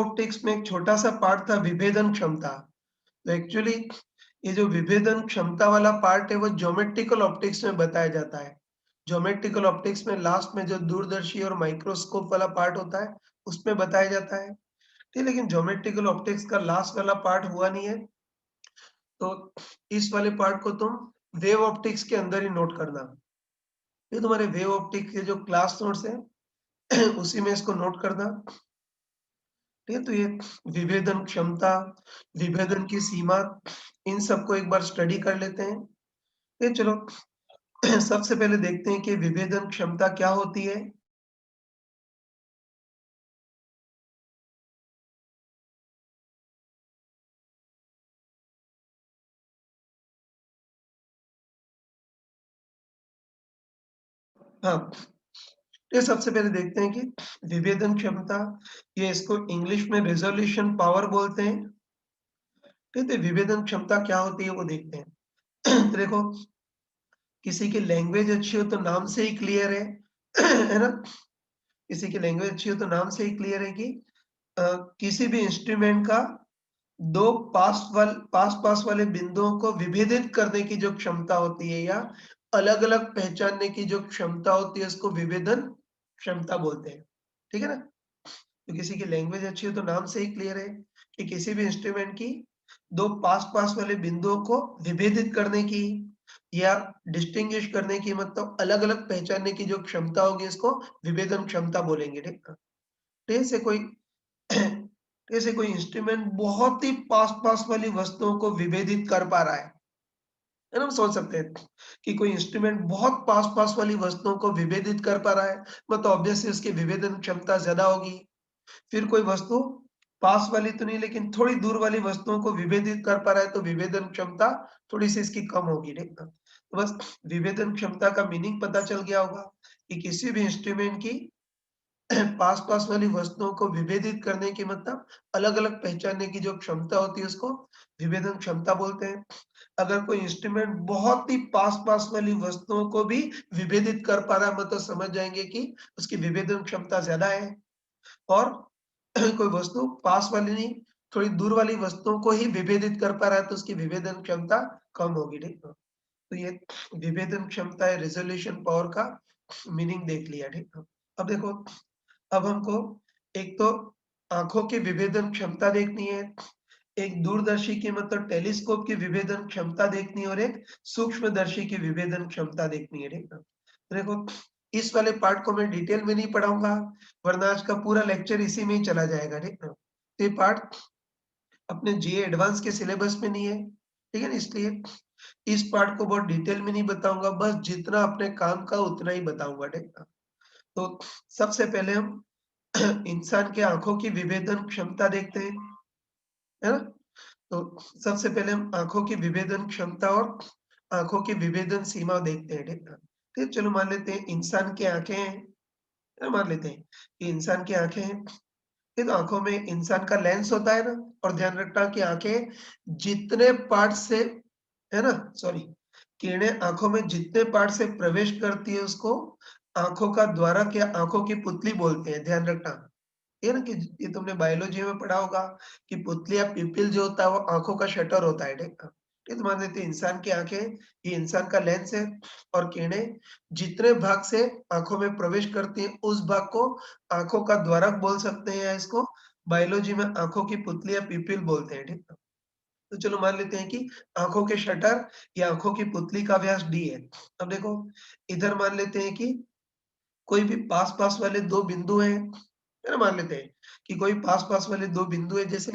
Optics में एक छोटा सा पार्ट था विभेदन क्षमता। तो एक्चुअली ये जो विभेदन क्षमता वाला पार्ट है वो ज्योमेट्रिकल ऑप्टिक्स में बताया जाता है। ज्योमेट्रिकल ऑप्टिक्स में लास्ट में जो दूरदर्शी और माइक्रोस्कोप वाला पार्ट होता है उसमें बताया जाता है। ठीक, लेकिन ज्योमेट्रिकल ऑप्टिक्स का लास्ट वाला पार्ट हुआ नहीं है, तो इस वाले पार्ट को तुम वेव ऑप्टिक्स के अंदर ही नोट करना। ये तुम्हारे वेव ऑप्टिक्स के जो क्लास नोट्स है उसी में इसको नोट करना। ठीक है, तो ये विभेदन क्षमता, विभेदन की सीमा, इन सबको एक बार स्टडी कर लेते हैं। ये चलो सबसे पहले देखते हैं कि विभेदन क्षमता क्या होती है। हाँ, ये सबसे पहले देखते हैं कि विभेदन क्षमता, ये इसको इंग्लिश में रिज़ॉल्यूशन पावर बोलते हैं। ठीक है, विभेदन क्षमता क्या होती है वो देखते हैं। तो देखो, किसी की लैंग्वेज अच्छी हो तो नाम से ही क्लियर है, है ना? किसी की लैंग्वेज अच्छी हो तो नाम से ही क्लियर है कि अ, किसी भी इंस्ट्रूमेंट का 2 पास-पास वाले बिंदुओं को विभेदित करने की जो क्षमता होती है या अलग-अलग पहचानने की जो क्षमता होती है उसको विभेदन क्षमता बोलते हैं। ठीक है ना? तो किसी की लैंग्वेज अच्छी हो तो नाम से ही क्लियर है कि किसी भी इंस्ट्रूमेंट की 2 पास-पास वाले बिंदुओं को विभेदित करने की या डिस्टिंग्विश करने की, मतलब अलग-अलग पहचानने की जो क्षमता होगी इसको विभेदन क्षमता बोलेंगे, ठीक है? जैसे कोई जैसे कोई इंस्ट्रूमेंट बहुत ही पास-पास वाली वस्तुओं को विभेदित कर पा रहा है ना? हम सोच सकते हैं कि कोई इंस्ट्रूमेंट बहुत पास-पास वाली वस्तुओं को विभेदित कर पा रहा है, मतलब ऑब्वियसली उसकी विभेदन क्षमता ज़्यादा होगी। फिर कोई वस्तु पास वाली तो नहीं लेकिन थोड़ी दूर वाली वस्तुओं को विभेदित कर पा रहा है तो विभेदन क्षमता थोड़ी-सी इसकी कम होगी, ठीक है? तो बस विभेदन क्षमता का मीनिंग पता चल गया होगा कि किसी भी इंस्ट्रूमेंट की पास-पास वाली वस्तुओं को विभेदित करने की, मतलब अलग-अलग पहचानने की जो क्षमता होती है उसको विभेदन क्षमता बोलते हैं। अगर कोई इंस्ट्रूमेंट बहुत ही पास-पास वाली वस्तुओं को भी विभेदित कर पा रहा है, मतलब समझ जाएँगे कि उसकी विभेदन क्षमता ज़्यादा है। और कोई वस्तु पास वाली नहीं, थोड़ी दूर वाली वस्तुओं को ही विभेदित कर पा रहा है तो उसकी विभेदन क्षमता कम होगी, ठीक है? तो ये विभेदन क्षमता है, रिज़ॉल्यूशन पावर का मीनिंग देख लिया, ठीक है? अब देखो, अब हमको एक तो आँखों की विभेदन क्षमता देखनी है, एक दूरदर्शी की मतलब टेलीस्कोप की विभेदन क्षमता देखनी है और एक सूक्ष्मदर्शी की विभेदन क्षमता देखनी है, ठीक है? तो देखो, इस वाले पार्ट को मैं डिटेल में नहीं पढ़ाऊँगा, वरना आज का पूरा लेक्चर इसी में ही चला जाएगा, ठीक है? तो ये पार्ट अपने जीए एडवांस के सिलेबस में नहीं है, ठीक है ना? इसलिए इस पार्ट को बहुत डिटेल में नहीं बताऊँगा, बस जितना अपने काम का उतना ही बताऊँगा, ठीक है? तो सबसे पहले हम इंसान के आँखों की विभेदन क्षमता देखते हैं, है ना? तो सबसे पहले हम आँखों की विभेदन क्षमता और आँखों की विभेदन सीमा देखते हैं, ठीक है? फिर चलो मान लेते हैं इंसान की आँखें हैं, है ना? मान लेते हैं कि इंसान की आँखें हैं, फिर आँखों में इंसान का लेंस होता है ना? और ध्यान रखना कि आँखें जितने पार्ट से, है ना? सॉरी, किरणें आँखों में जितने पार्ट से प्रवेश करती है उसको आँखों का द्वारक या आँखों की पुतली बोलते हैं, ध्यान रखना। ये ना कि ये तुमने बायोलॉजी में पढ़ा होगा कि पुतली या पिपिल जो होता है वो आँखों का शटर होता है, ठीक है? ठीक है, तो मान लेते हैं इंसान की आँखें, ये इंसान का लेंस है और किरणें जितने भाग से आँखों में प्रवेश करती हैं उस भाग को आँखों का द्वारक बोल सकते हैं या इसको बायोलॉजी में आँखों की पुतली या पिपिल बोलते हैं, ठीक है? तो चलो मान लेते हैं कि आँखों के शटर या आँखों की पुतली का व्यास d है। अब देखो, इधर मान लेते हैं कि कोई भी पास-पास वाले 2 बिंदु हैं, है ना? मान लेते हैं कि कोई पास-पास वाले 2 बिंदु हैं, जैसे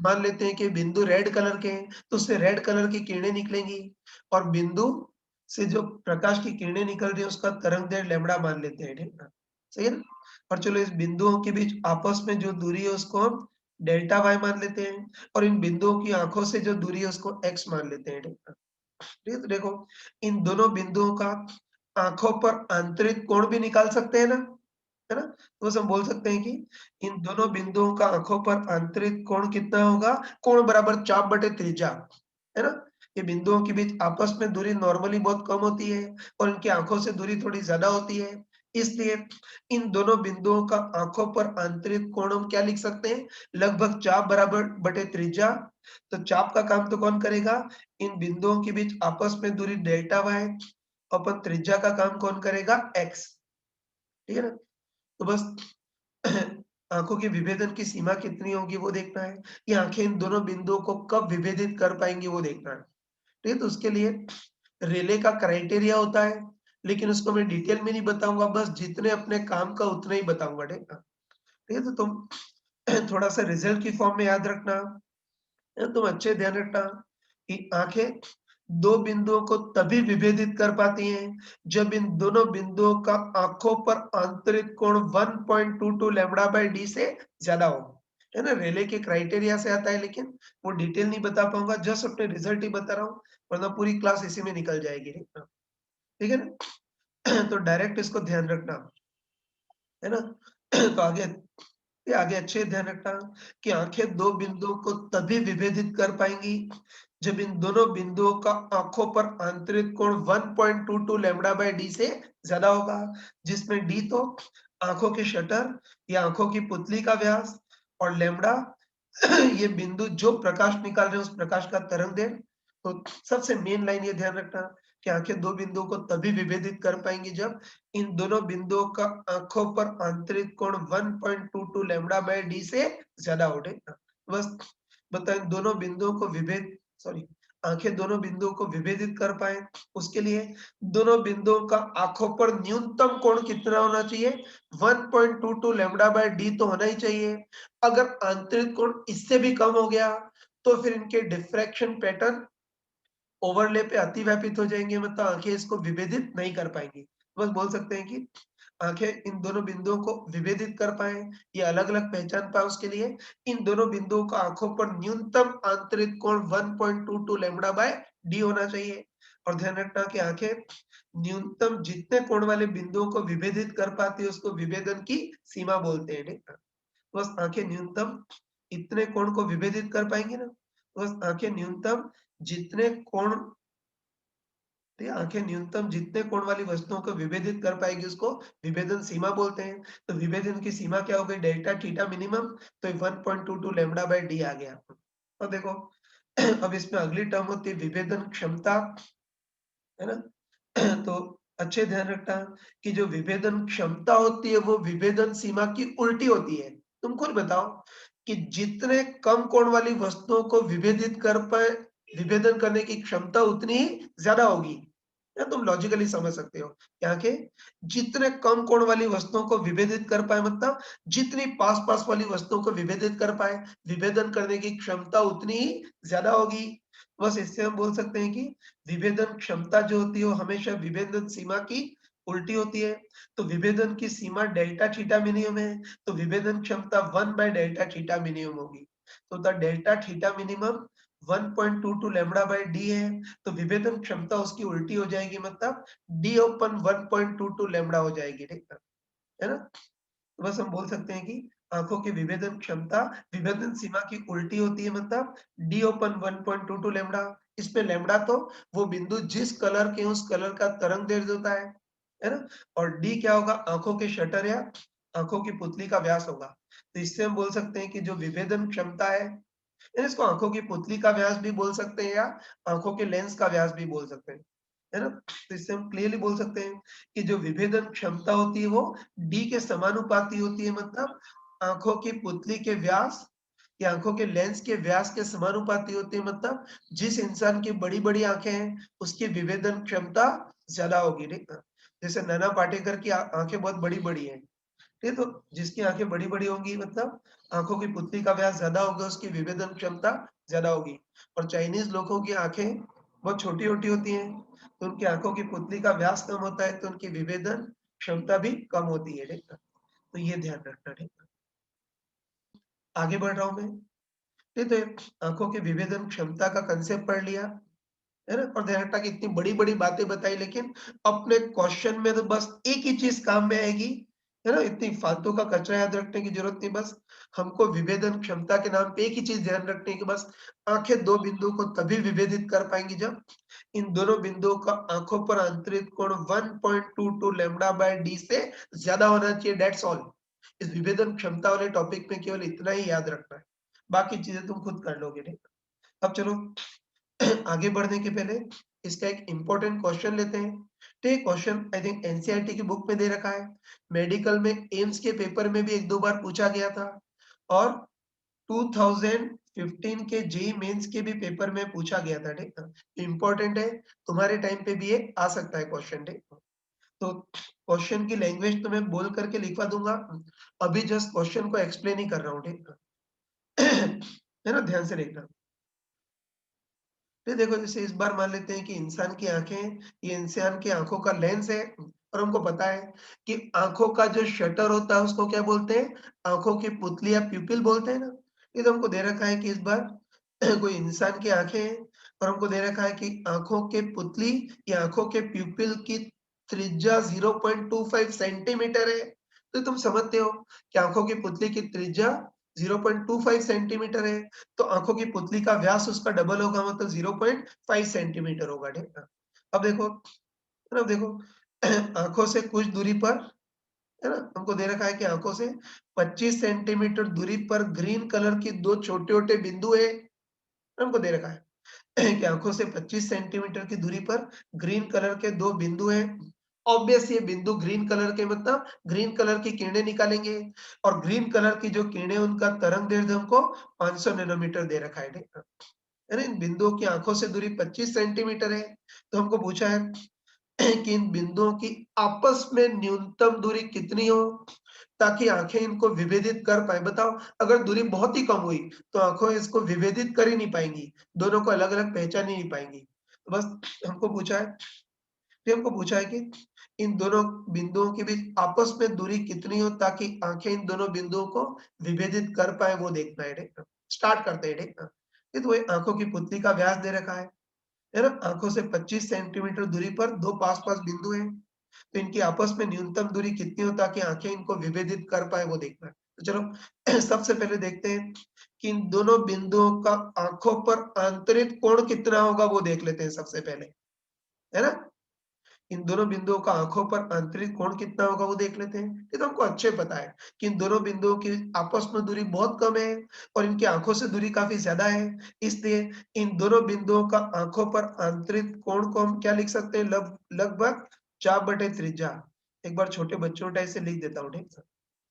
मान लेते हैं कि बिंदु रेड कलर के हैं, तो उससे रेड कलर की किरणें निकलेंगी और बिंदु से जो प्रकाश की किरणें निकल रही है उसका तरंगदैर्घ्य लैम्ब्डा मान लेते हैं, ठीक है? सही है ना? और चलो इस बिंदुओं के बीच आपस में जो दूरी है उसको हम डेल्टा y मान लेते हैं और इन बिंदुओं की आँखों से जो दूरी है उसको x मान लेते हैं, ठीक है? ठीक है, तो देखो, इन दोनों बिंदुओं का आँखों पर आंतरिक कोण भी निकाल सकते हैं ना, है ना? तो बस हम बोल सकते हैं कि इन दोनों बिंदुओं का आँखों पर आंतरिक कोण कितना होगा? कोण बराबर चाप बटे त्रिज्या, है ना? ये बिंदुओं के बीच आपस में दूरी नॉर्मली बहुत कम होती है और इनकी आँखों से दूरी थोड़ी ज़्यादा होती है। इसलिए इन दोनों बिंदुओं का आंखों पर आंतरिक कोण हम क्या लिख सकते हैं? लगभग चाप बराबर बटे त्रिज्या। तो चाप का काम तो कौन करेगा? इन बिंदुओं के बीच आपस में दूरी डेल्टा वाई, अपन त्रिज्या का काम कौन करेगा? एक्स। ठीक है ना? तो बस आंखों के विभेदन की सीमा कितनी होगी वो देखना है। ये आंखें इन दोनों बिंदुओं को कब विभेदित कर पाएंगी वो देखना है। ठीक है, तो उसके लिए रेले का क्राइटेरिया होता है, लेकिन उसको मैं डिटेल में नहीं बताऊंगा, बस जितने अपने काम का उतना ही बताऊंगा। ठीक है, ठीक है, तो तुम थोड़ा सा रिजल्ट की फॉर्म में याद रखना, तुम अच्छे ध्यान रखना कि आंखें दो बिंदुओं को तभी विभेदित कर पाती हैं जब इन दोनों बिंदुओं का आंखों पर आंतरिक कोण 1.22 लैम्ब्डा बाय डी से ज्यादा हो। है ना, रेले के क्राइटेरिया से आता है, लेकिन वो डिटेल नहीं बता पाऊंगा, जस्ट अपने रिजल्ट ही बता रहा हूँ, वरना पूरी क्लास इसी में निकल जाएगी। ठीक है ना? तो डायरेक्ट इसको ध्यान रखना, है ना? तो आगे अच्छे ध्यान रखना कि आंखें दो बिंदुओं को तभी विभेदित कर पाएंगी जब इन दोनों बिंदुओं का आंखों पर आंतरिक कोण 1.22 लैम्ब्डा बाय डी से ज्यादा होगा, जिसमें डी तो आंखों के शटर या आंखों की पुतली का व्यास, और लैम्ब्डा ये बिंदु जो प्रकाश निकाल रहे हैं उस प्रकाश का तरंगदैर्घ्य। तो सबसे मेन लाइन ये ध्यान रखना कि आंखें दो बिंदुओं को तभी विभेदित कर पाएंगी जब इन दोनों बिंदुओं का आंखों पर आंतरिक कोण 1.22 लैम्ब्डा बाय डी से ज्यादा हो। बस बताओ, इन दोनों बिंदुओं को आंखें दोनों बिंदुओं को विभेदित कर पाए, उसके लिए दोनों बिंदुओं का आंखों पर न्यूनतम कोण कितना होना चाहिए? 1.22 लैम्ब्डा बाय डी तो होना ही चाहिए। अगर आंतरिक कोण इससे भी कम हो गया तो फिर इनके डिफ्रैक्शन पैटर्न ओवरले पे अतिव्यापित हो जाएंगे, मतलब आंखें इसको विभेदित नहीं कर पाएंगी। बस बोल सकते हैं कि आंखें इन दोनों बिंदुओं को विभेदित कर पाए या अलग-अलग पहचान पाए, उसके लिए इन दोनों बिंदुओं का आंखों पर न्यूनतम आंतरिक कोण 1.22 लैम्ब्डा बाय डी होना चाहिए। और ध्यान रखना कि आंखें न्यूनतम जितने कोण वाले बिंदुओं को विभेदित कर पाती है उसको विभेदन की सीमा बोलते हैं। ठीक है? बस आंखें न्यूनतम इतने कोण को विभेदित कर पाएंगी ना, बस आंखें न्यूनतम जितने कोण, आंखें न्यूनतम जितने कोण वाली वस्तुओं को विभेदित कर पाएगी उसको विभेदन सीमा बोलते हैं। तो विभेदन की सीमा क्या हो गई? डेल्टा थीटा मिनिमम, तो 1.22 लैम्ब्डा बाय डी आ गया। और देखो अब इसमें अगली टर्म होती है विभेदन क्षमता, है ना? तो अच्छे ध्यान रखना कि जो विभेदन क्षमता होती है वो विभेदन सीमा की उल्टी होती है। तुम खुद बताओ कि जितने कम कोण वाली वस्तुओं को विभेदित कर पाए, विभेदन करने की क्षमता उतनी ही ज्यादा होगी। या तुम लॉजिकली समझ सकते हो क्या कि जितने कम कोण वाली वस्तुओं को विभेदित कर पाए, मतलब जितनी पास पास वाली वस्तुओं को विभेदित कर पाए, विभेदन करने की क्षमता उतनी ही ज्यादा होगी। बस इससे हम बोल सकते हैं कि विभेदन क्षमता जो होती है वो हमेशा विभेदन सीमा की उल्टी होती है। तो विभेदन की सीमा डेल्टा थीटा मिनिमम है, तो विभेदन क्षमता 1 बाय डेल्टा थीटा मिनिमम होगी। तो the delta theta minimum 1.22 lambda by D है, तो विभेदन क्षमता उसकी उल्टी हो जाएगी, मतलब डी ओपन 1.22 लैम्ब्डा हो जाएगी। ठीक है ना? तो बस हम बोल सकते हैं कि आंखों की विभेदन क्षमता विभेदन सीमा की उल्टी होती है, मतलब डी ओपन 1.22 लैम्ब्डा। इसमें लैम्ब्डा तो वो बिंदु जिस कलर के उस कलर का तरंग दैर्ध्य होता है ना? और डी क्या होगा? आंखों के शटर या आंखों की पुतली का व्यास होगा। तो इससे हम बोल सकते हैं कि जो विभेदन क्षमता है, इसको आंखों की पुतली का व्यास भी बोल सकते हैं या आंखों के लेंस का व्यास भी बोल सकते हैं, है ना? तो इससे हम क्लियरली बोल सकते हैं कि जो विभेदन क्षमता होती है वो डी के समानुपाती होती है, मतलब आंखों की पुतली के व्यास या आंखों के लेंस के व्यास के समानुपाती होती है, मतलब जिस इंसान की बड़ी-बड़ी आंखें हैं उसकी विभेदन क्षमता ज्यादा होगी। ठीक है? जैसे नाना पाटेकर की आंखें बहुत बड़ी-बड़ी हैं। ठीक है? तो जिसकी आंखें बड़ी-बड़ी होंगी, मतलब आंखों की पुतली का व्यास ज्यादा होगा, उसकी विभेदन क्षमता ज्यादा होगी। और चाइनीज लोगों की आंखें बहुत छोटी-छोटी होती हैं, तो उनकी आंखों की पुतली का व्यास कम होता है, तो उनकी विभेदन क्षमता भी कम होती है। ठीक है? तो ये ध्यान रखना। ठीक है? आगे बढ़ रहा हूँ मैं। ठीक है? तो आंखों के विभेदन क्षमता का कंसेप्ट पढ़ लिया, है ना? और ध्यान रखना कि इतनी बड़ी-बड़ी बातें बताई, लेकिन अपने क्वेश्चन में तो बस एक ही चीज काम में आएगी है ना? इतनी फालतू का कचरा याद रखने की ज़रूरत नहीं, बस हमको विभेदन क्षमता के नाम पे एक ही चीज़ ध्यान रखनी है कि बस आँखें 2 बिंदुओं को तभी विभेदित कर पाएँगी जब इन दोनों बिंदुओं का आँखों पर आंतरिक कोण 1.22 लैम्ब्डा बाय डी से ज़्यादा होना चाहिए, दैट्स ऑल। इस विभेदन क्षमता वाले टॉपिक में केवल इतना ही याद रखना है, बाकी चीज़ें तुम खुद कर लोगे, ठीक? अब चलो आगे बढ़ने के पहले इसका एक इम्पोर्टेंट क्वेश्चन लेते हैं। तो ये क्वेश्चन आई थिंक एनसीईआरटी की बुक में दे रखा है। मेडिकल में एम्स के पेपर में भी 1-2 बार पूछा गया था और 2015 के जेईई मेंस के भी पेपर में पूछा गया था, ठीक है? इम्पोर्टेंट है, तुम्हारे टाइम पे भी ये आ सकता है क्वेश्चन, ठीक है? तो क्वेश्चन की लैंग्वेज तो मैं बोल करके लिखवा दूँगा। अभी जस्ट क्वेश्चन को एक्सप्लेन ही कर रहा हूँ, ठीक है? है ना? ध्यान से देखना। तो देखो जैसे इस बार मान लेते हैं कि इंसान की आँखें, ये इंसान की आँखों का लेंस है और हमको पता है कि आँखों का जो शटर होता है उसको क्या बोलते हैं? आँखों की पुतली या प्यूपिल बोलते हैं ना? ये तो हमको दे रखा है कि इस बार कोई इंसान की आँखें हैं और हमको दे रखा है कि आँखों के पुतली या आँखों के प्यूपिल की त्रिज्या 0.25 सेंटीमीटर है। तो तुम समझते हो कि आँखों की पुतली की त्रिज्या 0.25 सेंटीमीटर है। तो आँखों की पुतली का व्यास उसका डबल होगा मतलब 0.5 सेंटीमीटर होगा, ठीक है? अब देखो अब देखो आँखों से कुछ दूरी पर, है ना? हमको दे रखा है कि आँखों से 25 सेंटीमीटर दूरी पर ग्रीन कलर की 2 छोटे-छोटे बिंदु हैं, हमको दे रखा है कि आँखों से 25 सेंटीमीटर की दूरी पर ग्रीन कलर के 2 बिंदु हैं। ऑब्वियस ये बिंदु ग्रीन कलर के मतलब ग्रीन कलर की किरणें निकालेंगे और ग्रीन कलर की जो किरणें उनका तरंग-दैर्ध्य हमको 500 नैनोमीटर दे रखा है, ठीक है? यानी इन बिंदुओं की आँखों से दूरी 25 सेंटीमीटर है, तो हमको पूछा है कि इन बिंदुओं की आपस में न्यूनतम दूरी कितनी हो, ताकि आँखें इनको विभेदित कर पाएँ। बताओ अगर दूरी बहुत ही कम हुई, तो आँखें इसको विभेदित कर ही नहीं पाएँगी, दोनों को अलग-अलग पहचान ही नहीं पाएँगी। तो बस हमको पूछा है फिर हमको पूछा है कि इन दोनों बिंदुओं के बीच आपस में दूरी कितनी हो ताकि आँखें इन दोनों बिंदुओं को विभेदित कर पाएँ वो देखना है, ठीक है? स्टार्ट करते हैं, ठीक है? ये तो वही आँखों की पुतली का व्यास दे रखा है ना? आँखों से 25 सेंटीमीटर दूरी पर 2 पास-पास बिंदु हैं, तो इनकी आपस में न्यूनतम दूरी कितनी हो ताकि आँखें इनको विभेदित कर पाएँ वो देखना है। तो चलो सबसे पहले देखते हैं कि इन दोनों बिंदुओं का आँखों पर आंतरिक कोण कितना होगा वो देख लेते हैं सबसे पहले, है ना? इन दोनों बिंदुओं का आँखों पर आंतरिक कोण कितना होगा वो देख लेते हैं। ये तो हमको अच्छे पता है कि इन दोनों बिंदुओं की आपस में दूरी बहुत कम है और इनकी आँखों से दूरी काफ़ी ज़्यादा है। इसलिए इन दोनों बिंदुओं का आँखों पर आंतरिक कोण को हम क्या लिख सकते हैं लगभग चाप बटे त्रिज्या। एक बार छोटे बच्चों टाइप से लिख देता हूँ, ठीक है?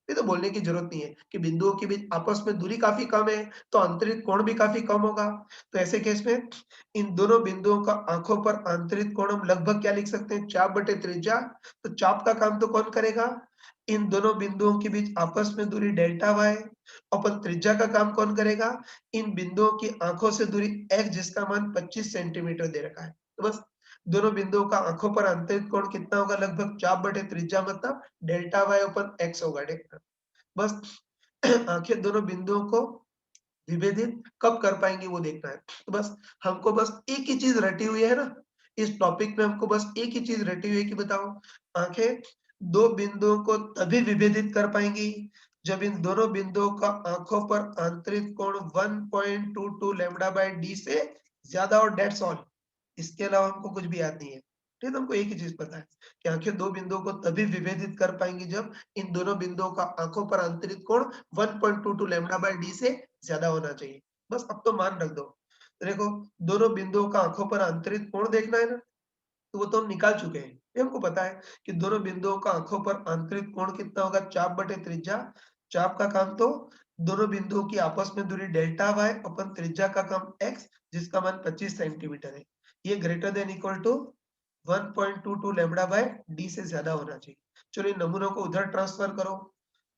ये तो बोलने की ज़रूरत नहीं है कि बिंदुओं के बीच आपस में दूरी काफ़ी कम है, तो आंतरिक कोण भी काफ़ी कम होगा। तो ऐसे केस में इन दोनों बिंदुओं का आँखों पर आंतरिक कोण हम लगभग क्या लिख सकते हैं? चाप बटे त्रिज्या। तो चाप का काम तो कौन करेगा? इन दोनों बिंदुओं के बीच आपस में दूरी डेल्टा y, अपन त्रिज्या का काम कौन करेगा? इन बिंदुओं की आँखों से दूरी x जिसका मान 25 सेंटीमीटर दे रखा है। तो बस दोनों बिंदुओं का आँखों पर आंतरिक कोण कितना होगा? लगभग चाप बटे त्रिज्या मतलब डेल्टा y अपन x होगा, ठीक है? बस आँखें दोनों बिंदुओं को विभेदित कब कर पाएँगी वो देखना है। तो बस हमको बस एक ही चीज़ रटी हुई है ना, इस टॉपिक में हमको बस एक ही चीज़ रटी हुई है कि बताओ आँखें 2 बिंदुओं को तभी विभेदित कर पाएँगी, जब इन दोनों बिंदुओं का आँखों पर आंतरिक कोण 1.22 लैम्ब्डा बाय डी से ज़्यादा हो, दैट्स ऑल। इसके अलावा हमको कुछ भी याद नहीं है। ठीक है? तो हमको एक ही चीज़ पता है कि आँखें 2 बिंदुओं को तभी विभेदित कर पाएँगी जब इन दोनों बिंदुओं का आँखों पर आंतरिक कोण 1.22 लैम्ब्डा बाय डी से ज़्यादा होना चाहिए। बस अब तो मान रख दो। देखो दोनों बिंदुओं का आँखों पर आंतरिक कोण देखना है ना, तो वो तो हम निकाल चुके हैं। ये हमको पता है कि दोनों बिंदुओं का आँखों पर आंतरिक कोण कितना होगा? चाप बटे त्रिज्या। चाप का काम तो दोनों बिंदुओं की आपस में दूरी डेल्टा y अपन त्रिज्या का काम x जिसका मान 25 सेंटीमीटर है। ये greater than equal to 1.22 lambda by D से ज़्यादा होना चाहिए। चलो इन नमूनों को उधर ट्रांसफर करो।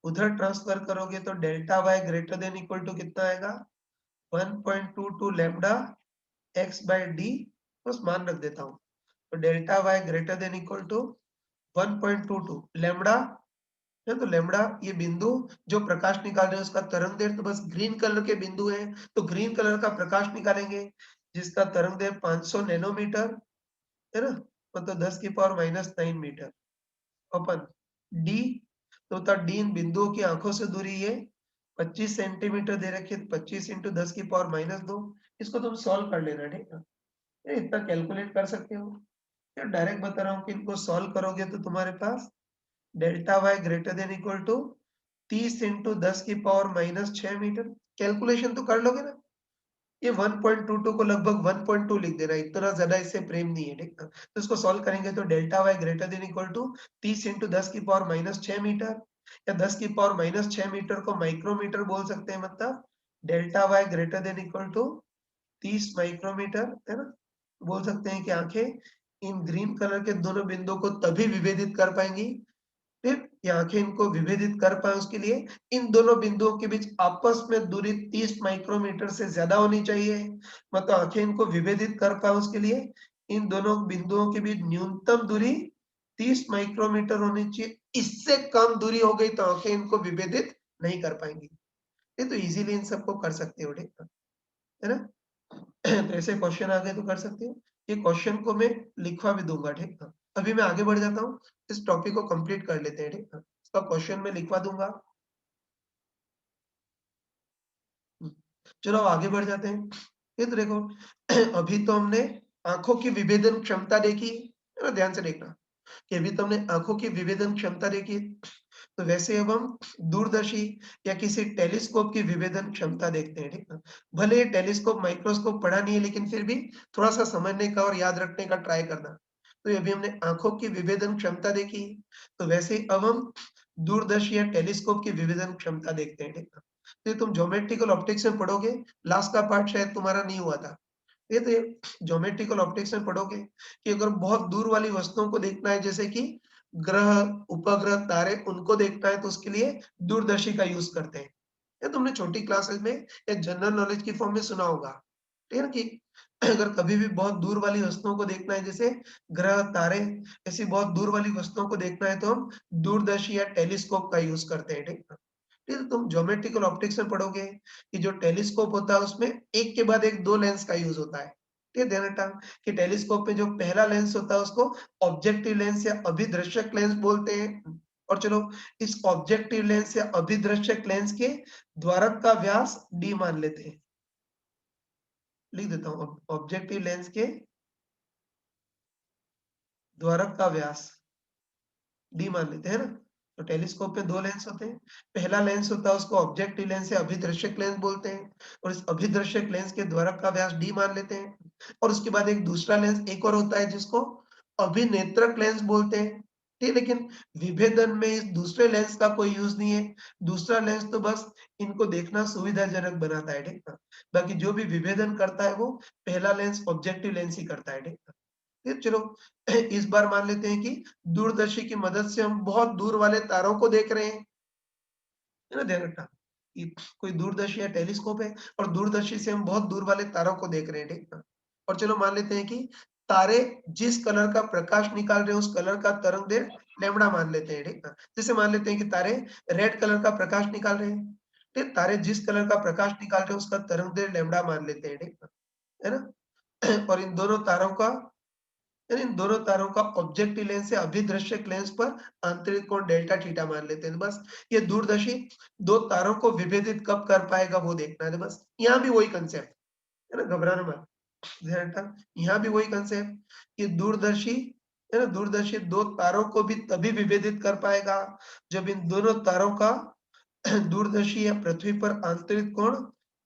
उधर ट्रांसफर करोगे तो delta y greater than equal to कितना आएगा? 1.22 लैम्ब्डा x बाय डी, बस मान रख देता हूँ। तो delta y greater than equal to 1.22 lambda है, तो लैम्ब्डा ये बिंदु जो प्रकाश निकाल रहे हैं उसका तरंग-दैर्ध्य तो बस ग्रीन कलर के बिंदु हैं, तो ग्रीन कलर का प्रकाश निकालेंगे जिसका तरंग-दैर्ध्य 500 नैनोमीटर, है ना? मतलब 10 की पावर -9 मीटर अपन डी, तो बता डी इन बिंदुओं की आंखों से दूरी ये 25 सेंटीमीटर दे रखी है, 25 इंटू 10 की पावर -2। इसको तुम सॉल्व कर लेना, ठीक है। ये इतना कैलकुलेट कर सकते हो या डायरेक्ट बता रहा हूँ कि इनको सॉल्व करोगे तो तुम्हारे पास delta Y greater than equal to 30 into 10 की पावर -6 मीटर। कैलकुलेशन तो कर लोगे ना। ये 1.22 को लगभग 1.2 लिख देना, इतना ज्यादा इससे प्रेम नहीं है, ठीक है। तो इसको सॉल्व करेंगे तो delta Y greater than equal to 30 into 10 की पावर -6 मीटर, या 10 की पावर -6 मीटर को माइक्रोमीटर बोल सकते हैं, मतलब delta Y greater than equal to 30 micrometre, है ना। बोल सकते हैं कि आंखें इन ग्रीन कलर के दोनों बिंदुओं को तभी विभेदित कर पाएंगी, फिर ये आंखें इनको विभेदित कर पाए उसके लिए इन दोनों बिंदुओं के बीच आपस में दूरी 30 माइक्रोमीटर से ज्यादा होनी चाहिए। मतलब आंखें इनको विभेदित कर पाए उसके लिए इन दोनों बिंदुओं के बीच न्यूनतम दूरी 30 माइक्रोमीटर होनी चाहिए। इससे कम दूरी हो गई तो आंखें इनको विभेदित नहीं कर पाएंगी। ये तो इजीली इन सबको कर सकते हो, ठीक है ना। तो ऐसे क्वेश्चन आगे तो कर सकते हो। ये क्वेश्चन को मैं लिखवा भी दूंगा, ठीक है। अभी मैं आगे बढ़ जाता हूँ, इस टॉपिक को कंप्लीट कर लेते हैं, ठीक है। इसका क्वेश्चन मैं लिखवा दूंगा। चलो अब आगे बढ़ जाते हैं। ये तो देखो, अभी तो हमने आंखों की विभेदन क्षमता देखी है ना, ध्यान से देखना कि अभी तो हमने आंखों की विभेदन क्षमता देखी। तो वैसे अब हम दूरदर्शी या किसी टेलीस्कोप की विभेदन क्षमता देखते हैं, ठीक है। भले ही टेलीस्कोप माइक्रोस्कोप पढ़ा नहीं है, लेकिन फिर भी थोड़ा सा समझने का और याद रखने का ट्राई करना। तो ये अभी हमने आंखों की विभेदन क्षमता देखी, तो वैसे ही अब हम दूरदर्शी या टेलीस्कोप की विभेदन क्षमता देखते हैं, ठीक है। तो ये तुम ज्योमेट्रिकल ऑप्टिक्स में पढ़ोगे, लास्ट का पार्ट शायद तुम्हारा नहीं हुआ था। ये तो ज्योमेट्रिकल ऑप्टिक्स में पढ़ोगे कि अगर बहुत दूर वाली वस्तुओं को देखना है, जैसे कि ग्रह, उपग्रह, तारे, उनको देखना है तो उसके लिए दूरदर्शी का यूज करते हैं। ये तुमने छोटी क्लासेस में या जनरल नॉलेज की फॉर्म में सुना होगा, ठीक है ना, कि अगर कभी भी बहुत दूर वाली वस्तुओं को देखना है, जैसे ग्रह, तारे, ऐसी बहुत दूर वाली वस्तुओं को देखना है तो हम दूरदर्शी या टेलीस्कोप का यूज करते हैं, ठीक है। ठीक है, तुम ज्योमेट्रिकल ऑप्टिक्स में पढ़ोगे कि जो टेलीस्कोप होता है उसमें एक के बाद एक दो लेंस का यूज होता है। ठीक है, ध्यान रखना कि टेलीस्कोप में जो पहला लेंस होता है उसको ऑब्जेक्टिव लेंस या अभिदृश्यक लेंस बोलते हैं। और चलो, इस ऑब्जेक्टिव लेंस या अभिदृश्यक लेंस के द्वारक का व्यास डी मान लेते हैं। लिख देता हूँ, ऑब्जेक्टिव लेंस के द्वारक का व्यास डी मान लेते हैं ना। तो टेलीस्कोप में दो लेंस होते हैं। पहला लेंस होता है उसको ऑब्जेक्टिव लेंस या अभिदृश्यक लेंस बोलते हैं, और इस अभिदृश्यक लेंस के द्वारक का व्यास डी मान लेते हैं। और उसके बाद एक दूसरा लेंस एक और होता है जिसको अभिनेत्रक लेंस बोलते हैं। ठीक, लेकिन विभेदन में इस दूसरे लेंस का कोई यूज नहीं है। दूसरा लेंस तो बस इनको देखना सुविधाजनक बनाता है, ठीक है। बाकी जो भी विभेदन करता है वो पहला लेंस ऑब्जेक्टिव लेंस ही करता है, ठीक है। फिर चलो, इस बार मान लेते हैं कि दूरदर्शी की मदद से हम बहुत दूर वाले तारों को देख रहे हैं, है ना, ध्यान रखना कि कोई दूरदर्शी या टेलीस्कोप है और दूरदर्शी से हम बहुत दूर वाले तारों को देख रहे हैं, ठीक है। और चलो मान लेते हैं कि तारे जिस कलर का प्रकाश निकाल रहे हैं उस कलर का तरंगदैर्घ्य लैम्बडा मान लेते हैं, ठीक है। जैसे मान लेते हैं कि तारे रेड कलर का प्रकाश निकाल रहे हैं, ठीक, तारे जिस कलर का प्रकाश निकाल रहे हैं उसका तरंगदैर्घ्य लैम्बडा मान लेते हैं, ठीक है ना। और इन दोनों तारों का ऑब्जेक्टिव लेंस या अभिदृश्यक लेंस पर आंतरिक कोण डेल्टा थीटा मान लेते हैं। बस ये दूरदर्शी दो तारों को विभेदित कब कर पाएगा वो देखना है। बस यहाँ भी वही कंसेप्ट है ना, घबराना मत, ध्यान रखना। यहाँ भी वही कंसेप्ट, ये दूरदर्शी है ना, दूरदर्शी दो तारों को भी तभी विभेदित कर पाएगा जब इन दोनों तारों का दूरदर्शी या पृथ्वी पर आंतरिक कोण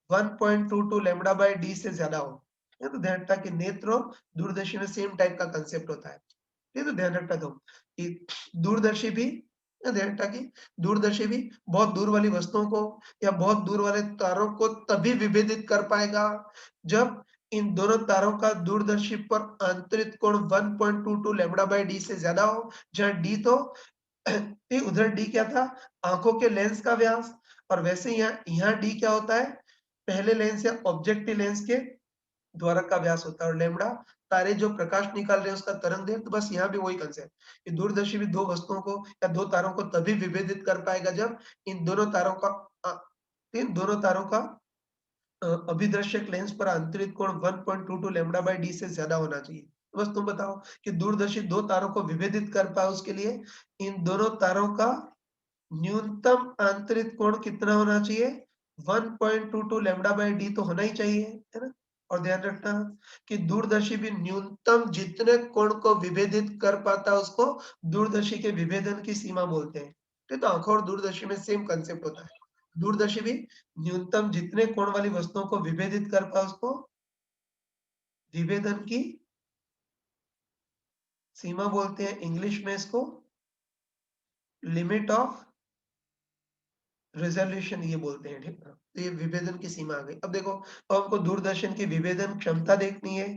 1.22 लैम्बडा बाय डी से ज्यादा हो। ये तो ध्यान रखना कि नेत्र और दूरदर्शी में सेम टाइप का कंसेप्ट होता है। ये तो ध्यान रखना तुम कि दूरदर्शी भी, ध्यान रखना कि दूरदर्शी भी बहुत दूर वाली वस्तुओं को या बहुत दूर वाले तारों को तभी विभेदित कर पाएगा जब इन दोनों तारों का दूरदर्शी पर आंतरिक कोण 1.22 लैम्बडा बाय डी से ज्यादा हो, जहां डी तो उधर डी क्या था, आंखों के लेंस का व्यास, और वैसे यहाँ डी क्या होता है, पहले लेंस या ऑब्जेक्टिव लेंस के द्वारक का व्यास होता है, और लैम्बडा तारे जो प्रकाश निकाल रहे हैं उसका तरंगदैर्घ्य। तो बस यहाँ भी वही कंसेप्ट कि दूरदर्शी भी दो वस्तुओं को या दो तारों को तभी विभेदित कर पाएगा जब इन दोनों तारों का अ, इन दोनों तारों का अभिदर्शक लेंस पर आंतरिक कोण 1.22 लैम्बडा बाय डी से ज्यादा होना चाहिए। तो बस तुम बताओ कि दूरदर्शी दो तारों को विभेदित कर पाए उसके लिए इन दोनों तारों का न्यूनतम आंतरिक कोण कितना होना चाहिए? 1.22 लैम्ब्डा बाय डी तो होना ही चाहिए, है ना? और ध्यान रखना कि दूरदर्शी भी न्यूनतम जितने कोण को विभेदित कर पाता है उसको दूरदर्शी के विभेदन की सीमा बोलते हैं। ठीक, तो आंखों और दूरदर्शी में सेम कंसेप्ट होता है। दूरदर्शी भी न्यूनतम जितने कोण वाली वस्तुओं को विभेदित कर पाए उसको विभेदन की सीमा बोलते हैं। इंग्लिश में इसको लिमिट ऑफ रिज़ॉल्यूशन ये बोलते हैं, ठीक है? तो ये विभेदन की सीमा आ गई। अब देखो, अब हमको दूरदर्शन की विभेदन क्षमता देखनी है,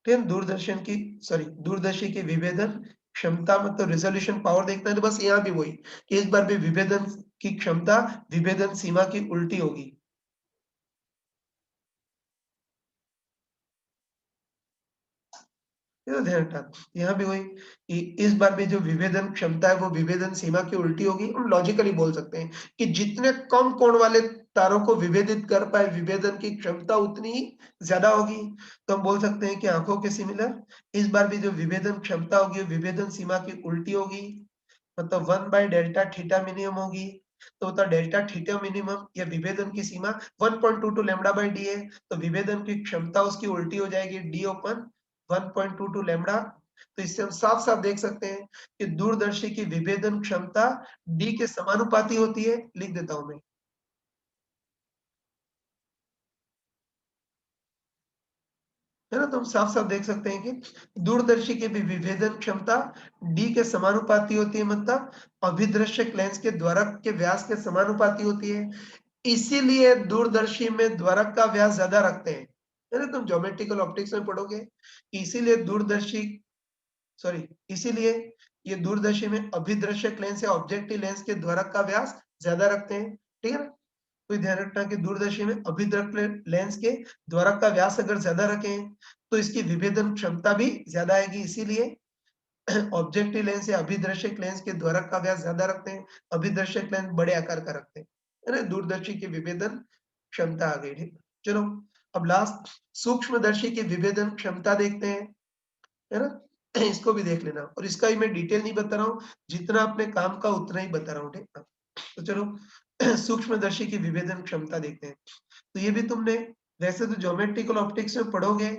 ठीक है? दूरदर्शी की विभेदन क्षमता मतलब रिज़ॉल्यूशन पावर देखना है, तो बस यहाँ भी वही कि इस बार भी विभेदन की क्षमता विभेदन सीमा की उल्टी होगी। ये तो ध्यान रखना। यहाँ भी वही कि इस बार भी जो विभेदन क्षमता है वो विभेदन सीमा की उल्टी होगी। हम लॉजिकली बोल सकते हैं कि जितने कम कोण वाले तारों को विभेदित कर पाए विभेदन की क्षमता उतनी ही ज्यादा होगी। तो हम बोल सकते हैं कि आंखों के सिमिलर इस बार भी जो विभेदन क्षमता होगी वो विभेदन सीमा की उल्टी होगी, मतलब 1 बाय डेल्टा थीटा मिनिमम होगी। तो होता डेल्टा थीटा मिनिमम या विभेदन की सीमा 1.22 लैम्ब्डा बाय डी है, तो विभेदन की क्षमता उसकी उल्टी हो जाएगी डी ओपन 1.22 लैम्ब्डा। तो इससे हम साफ-साफ देख सकते हैं कि दूरदर्शी की विभेदन क्षमता डी के समानुपाती होती है। लिख देता हूं मैं, है ना? तो हम साफ-साफ देख सकते हैं कि दूरदर्शी की भी विभेदन क्षमता डी के समानुपाती होती है, मतलब अभिदृश्यक लेंस के द्वारक के व्यास के समानुपाती होती है। इसीलिए दूरदर्शी में द्वारक का व्यास ज्यादा रखते हैं, है ना? तुम ज्योमेट्रिकल ऑप्टिक्स में पढ़ोगे कि इसीलिए दूरदर्शी सॉरी इसीलिए ये दूरदर्शी में अभिदृश्यक लेंस या ऑब्जेक्टिव लेंस के द्वारक का व्यास ज्यादा रखते हैं, ठीक है ना? तो ध्यान रखना कि दूरदर्शी में अभिदृक लेंस के द्वारक का व्यास अगर ज्यादा रखें तो इसकी विभेदन क्षमता भी ज्यादा आएगी। इसीलिए ऑब्जेक्टिव लेंस या अभिदर्शक लेंस के द्वारक का व्यास ज्यादा रखते हैं, अभिदर्शक लेंस बड़े आकार का रखते हैं, है ना? दूरदर्शी की विभेदन क्षमता आ गई, ठीक। चलो, अब लास्ट सूक्ष्मदर्शी की विभेदन क्षमता देखते हैं, है ना? इसको भी देख लेना, और इसका ही मैं डिटेल नहीं बता रहा हूँ, जितना अपने काम का उतना ही बता रहा हूँ, ठीक है? तो चलो सूक्ष्मदर्शी की विभेदन क्षमता देखते हैं। तो ये भी तुमने वैसे तो ज्योमेट्रिकल ऑप्टिक्स में पढ़ोगे,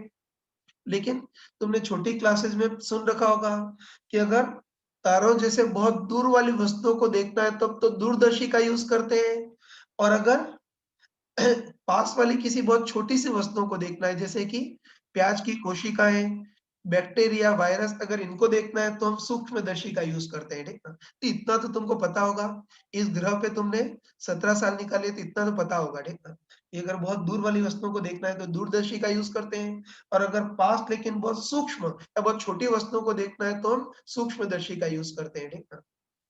लेकिन तुमने छोटी क्लासेस में सुन रखा होगा कि अगर तारों जैसे बहुत दूर वाली वस्तुओं को देखना है तब तो दूरदर्शी का यूज करते हैं, और अगर पास वाली किसी बहुत छोटी सी वस्तुओं को देखना है जैसे कि प्याज की कोशिकाएं, बैक्टीरिया, वायरस, अगर इनको देखना है तो हम सूक्ष्मदर्शी का यूज करते हैं, ठीक ना? तो इतना तो तुमको पता होगा, इस ग्रह पे तुमने 17 साल निकाले तो इतना तो पता होगा, ठीक ना? कि अगर बहुत दूर वाली वस्तुओं को देखना है तो दूरदर्शी का यूज करते हैं, और अगर पास लेकिन बहुत सूक्ष्म या बहुत छोटी वस्तुओं को देखना है तो हम सूक्ष्मदर्शी का यूज करते हैं, ठीक ना?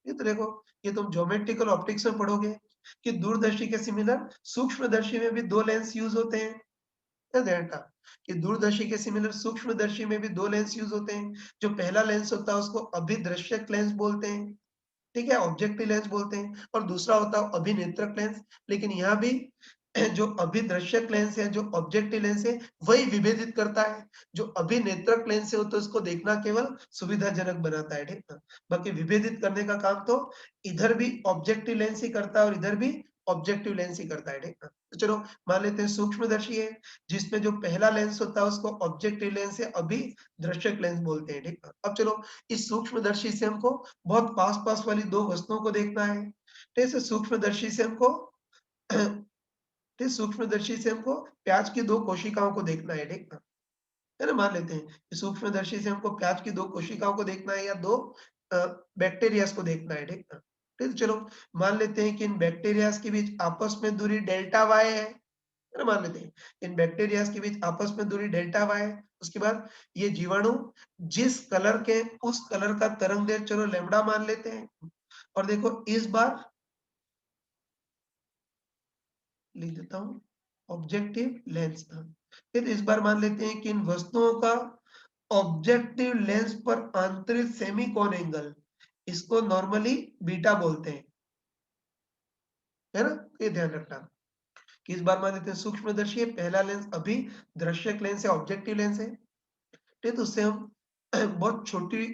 ये तो देखो, ये तुम ज्योमेट्रिकल ऑप्टिक्स में पढ़ोगे कि दूरदर्शी के सिमिलर सूक्ष्मदर्शी में भी दो लेंस यूज होते हैं। क्या ध्यान का कि दूरदर्शी के सिमिलर सूक्ष्मदर्शी में भी दो लेंस यूज होते हैं। जो पहला लेंस होता है उसको अभिदृश्यक लेंस बोलते हैं, ठीक है, ऑब्जेक्टिव लेंस बोलते हैं, और दूसरा होता है अभिनेत्रक लेंस। लेकिन यहाँ भी जो अभिदृश्यक लेंस है, जो ऑब्जेक्टिव लेंस है, वही विभेदित करता है। जो अभिनेत्रक लेंस है वो तो उसको देखना केवल सुविधाजनक बनाता है, ठीक है? बाकी विभेदित करने का काम तो इधर भी ऑब्जेक्टिव लेंस ही करता है और इधर भी ऑब्जेक्टिव लेंस ही करता है, ठीक है? तो चलो मान लेते हैं सूक्ष्मदर्शी है, जिसमें जो पहला लेंस होता है उसको ऑब्जेक्टिव लेंस या अभिदृश्यक लेंस बोलते हैं, ठीक है? अब चलो, इस सूक्ष्मदर्शी से हमको बहुत पास-पास वाली 2 वस्तुओं को देखना है। तो इस सूक्ष्मदर्शी से हमको सूक्ष्मदर्शी से हमको प्याज की 2 कोशिकाओं को देखना है, ठीक ना? है ना? मान लेते हैं कि सूक्ष्मदर्शी से हमको प्याज की 2 कोशिकाओं को देखना है या 2 अ, बैक्टीरियाज़ को देखना है, ठीक ना? ठीक, चलो मान लेते हैं कि इन बैक्टीरियाज़ के बीच आपस में दूरी डेल्टा वाई है ना? मान लेते हैं इन बैक्टीरियाज़ के बीच आपस में दूरी डेल्टा वाई है। उसके बाद ये जीवाणु जिस कलर के उस कलर का तरंगदैर्घ्य चलो लैम्ब्डा मान लेते हैं, और देखो इस बार लिख देता हूँ ऑब्जेक्टिव लेंस था। फिर इस बार मान लेते हैं कि इन वस्तुओं का ऑब्जेक्टिव लेंस पर आंतरिक सेमीकोन एंगल, इसको नॉर्मली बीटा बोलते हैं, है ना? ये ध्यान रखना कि इस बार मान लेते हैं सूक्ष्मदर्शी है, पहला लेंस अभी दृश्यक लेंस है, ऑब्जेक्टिव लेंस है, ठीक है? तो उससे हम बहुत छोटी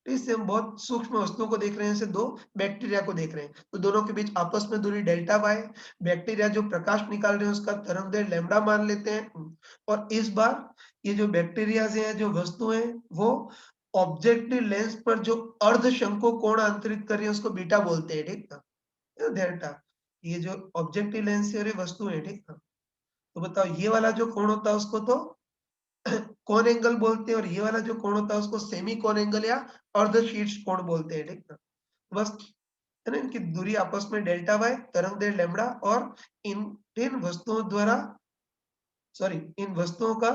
तो इससे हम बहुत सूक्ष्म वस्तुओं को देख रहे हैं, जैसे 2 बैक्टीरिया को देख रहे हैं, तो दोनों के बीच आपस में दूरी डेल्टा वाई, बैक्टीरिया जो प्रकाश निकाल रहे हैं उसका तरंगदैर्घ्य लैम्ब्डा मान लेते हैं। और इस बार ये जो बैक्टीरियाज़ हैं, जो वस्तुएँ हैं, वो ऑब्जेक्टिव लेंस पर जो अर्धशंकु कोण अंतरित कर रही है उसको बीटा बोलते हैं, ठीक ना? ये ध्यान रखना, ये जो ऑब्जेक्टिव लेंस से और ये वस्तु है, ठीक ना? तो बताओ ये वाला जो कोण होता है उसको तो कोन एंगल बोलते हैं और ये वाला जो कोण होता है उसको सेमी कोन एंगल या अर्ध शीर्ष कोण बोलते हैं, ठीक ना? बस है ना, इनकी दूरी आपस में डेल्टा वाई, तरंगदैर्घ्य लैम्ब्डा और इन इन वस्तुओं द्वारा सॉरी इन वस्तुओं का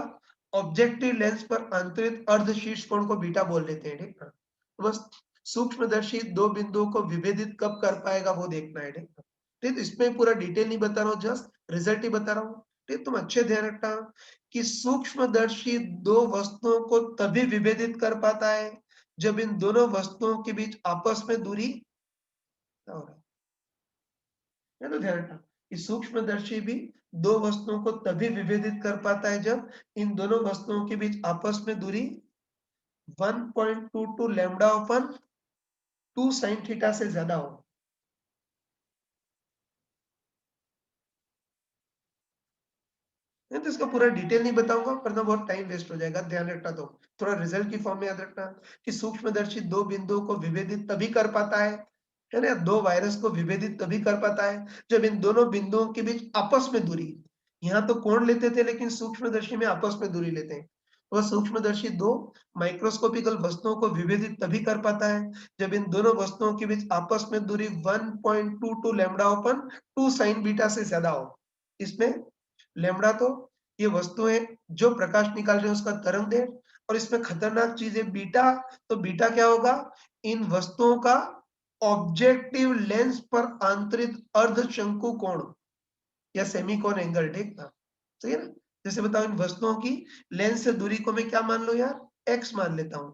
ऑब्जेक्टिव लेंस पर अंतरित अर्ध शीर्ष कोण को बीटा बोल देते हैं, ठीक ना? तो बस सूक्ष्मदर्शी 2 बिंदुओं को विभेदित कब कर पाएगा वो देखना है, ठीक ना? ठीक, तो इसमें पूरा डिटेल नहीं बता रहा हूँ, जस्ट रिजल्ट ही बता रहा हूँ। ठीक, तुम अच्छे ध्यान रखना कि सूक्ष्मदर्शी 2 वस्तुओं को तभी विभेदित कर पाता है जब इन दोनों वस्तुओं के बीच आपस में दूरी क्या हो रहा है तो ध्यान रखना कि सूक्ष्मदर्शी भी 2 वस्तुओं को तभी विभेदित कर पाता है जब इन दोनों वस्तुओं के बीच आपस में दूरी 1.22 लैम्ब्डा अपन 2 sin थीटा से ज्यादा हो। नहीं तो इसका पूरा डिटेल नहीं बताऊंगा, वरना बहुत टाइम वेस्ट हो जाएगा, ध्यान रखना। तो थोड़ा रिजल्ट की फॉर्म में याद रखना कि सूक्ष्मदर्शी 2 बिंदुओं को विभेदित तभी कर पाता है ना? 2 वायरस को विभेदित तभी कर पाता है जब इन दोनों बिंदुओं के बीच आपस में दूरी, यहाँ तो कोण लेते थे लेकिन सूक्ष्मदर्शी में आपस में दूरी लेते हैं। वह सूक्ष्मदर्शी 2 माइक्रोस्कोपिकल वस्तुओं को विभेदित तभी कर पाता है जब इन दोनों वस्तुओं के बीच आपस में दूरी 1.22 लैम्ब्डा अपन 2 sin बीटा से ज्यादा हो। इसमें लैम्ब्डा तो ये वस्तुएं जो प्रकाश निकाल रहे हैं उसका तरंगदैर्घ्य, और इसमें खतरनाक चीज है बीटा। तो बीटा क्या होगा? इन वस्तुओं का ऑब्जेक्टिव लेंस पर आंतरिक अर्धशंकु कोण या सेमीकोन एंगल, ठीक था? सही है ना? जैसे बताओ इन वस्तुओं की लेंस से दूरी को मैं क्या मान लो यार? x मान लेता हूं,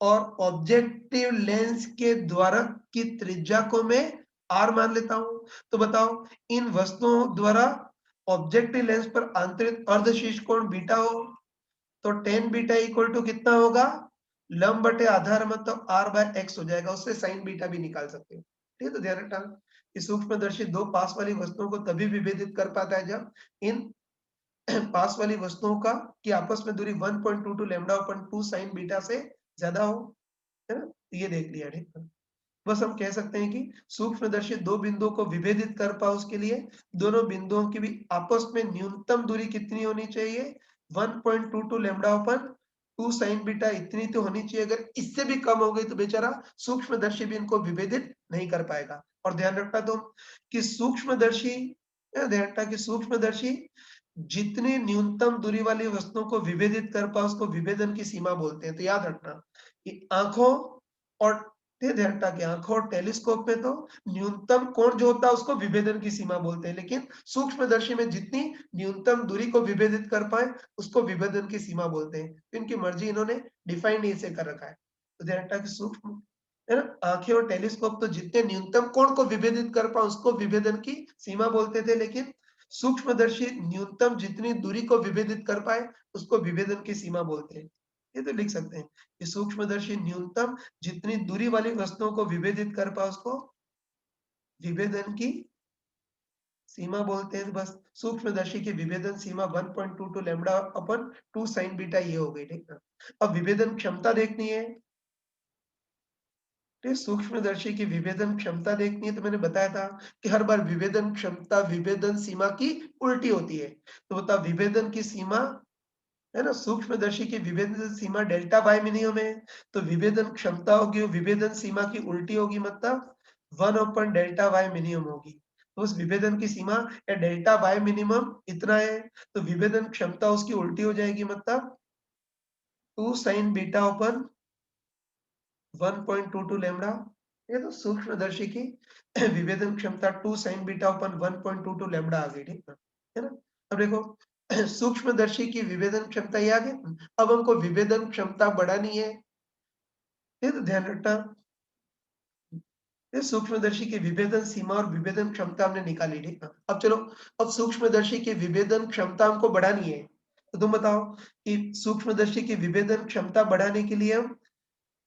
और ऑब्जेक्टिव लेंस के द्वारा की त्रिज्या को मैं r मान लेता हूं। तो बताओ इन वस्तुओं द्वारा ऑब्जेक्टिव लेंस पर आंतरिक अर्धशीर्ष कोण बीटा हो तो tan बीटा इक्वल टू कितना होगा? लंब बटे आधार मतलब r बाय x हो जाएगा, उससे sin बीटा भी निकाल सकते हो। ठीक है, तो ध्यान रखना कि सूक्ष्मदर्शी 2 पास वाली वस्तुओं को तभी विभेदित कर पाता है जब इन पास वाली वस्तुओं का की आपस में दूरी 1.22 लैम्ब्डा अपन 2 sin बीटा से ज्यादा हो, है ना? ये देख लिया, ठीक है। बस हम कह सकते हैं कि सूक्ष्मदर्शी 2 बिंदुओं को विभेदित कर पाओ उसके लिए दोनों बिंदुओं की भी आपस में न्यूनतम दूरी कितनी होनी चाहिए? 1.22 लैम्ब्डा अपन 2 sin बीटा, इतनी तो होनी चाहिए। अगर इससे भी कम हो गई तो बेचारा सूक्ष्मदर्शी भी इनको विभेदित नहीं कर पाएगा। और ध्यान रखना तुम कि सूक्ष्मदर्शी ध्यान रखना कि सूक्ष्मदर्शी जितनी न्यूनतम दूरी वाली वस्तुओं को विभेदित कर पाए उसको विभेदन की सीमा बोलते हैं। तो याद रखना कि आंखों और ध्यान रखना कि आंखों और टेलीस्कोप में तो न्यूनतम कोण जो होता है उसको विभेदन की सीमा बोलते हैं, लेकिन सूक्ष्मदर्शी में जितनी न्यूनतम दूरी को विभेदित कर पाए उसको विभेदन की सीमा बोलते हैं। तो इनकी मर्जी इन्होंने डिफाइन ऐसे कर रखा है। तो ध्यान रखना कि सूक्ष्म है ना, आंखें और टेलीस्कोप तो जितने न्यूनतम कोण को विभेदित कर पाए उसको विभेदन की सीमा बोलते थे, लेकिन सूक्ष्मदर्शी न्यूनतम जितनी दूरी को विभेदित कर पाए उसको विभेदन की सीमा बोलते हैं। ये तो लिख सकते हैं कि सूक्ष्मदर्शी न्यूनतम जितनी दूरी वाली वस्तुओं को विभेदित कर पाए उसको विभेदन की सीमा बोलते हैं। बस सूक्ष्मदर्शी की विभेदन सीमा 1.22 लैम्ब्डा अपन 2 sin बीटा ये हो गई, ठीक है। अब विभेदन क्षमता देखनी है। सूक्ष्मदर्शी की विभेदन क्षमता देखनी है तो मैंने बताया था कि हर बार विभेदन क्षमता विभेदन सीमा की उल्टी होती है। तो बता विभेदन की सीमा है ना, सूक्ष्मदर्शी की विभेदन सीमा डेल्टा वाई मिनिमम है, तो विभेदन क्षमता होगी वो विभेदन सीमा की उल्टी होगी, मतलब 1 डेल्टा वाई मिनिमम होगी। तो उस विभेदन की सीमा या डेल्टा वाई मिनिमम इतना है तो विभेदन क्षमता उसकी उल्टी हो जाएगी, मतलब 2 sin बीटा अपन 1.22 लैम्ब्डा। ये तो सूक्ष्मदर्शी की विभेदन क्षमता 2 sin बीटा अपन 1.22 लैम्ब्डा आ गई, ठीक है ना? अब देखो सूक्ष्मदर्शी की विभेदन क्षमता ये आ गई। अब हमको विभेदन क्षमता बढ़ानी है, ये तो ध्यान रखना। ये सूक्ष्मदर्शी की विभेदन सीमा और विभेदन क्षमता हमने निकाली, ठीक है। अब चलो, अब सूक्ष्मदर्शी की विभेदन क्षमता हमको बढ़ानी है, तो तुम बताओ कि सूक्ष्मदर्शी की विभेदन क्षमता बढ़ाने के लिए हम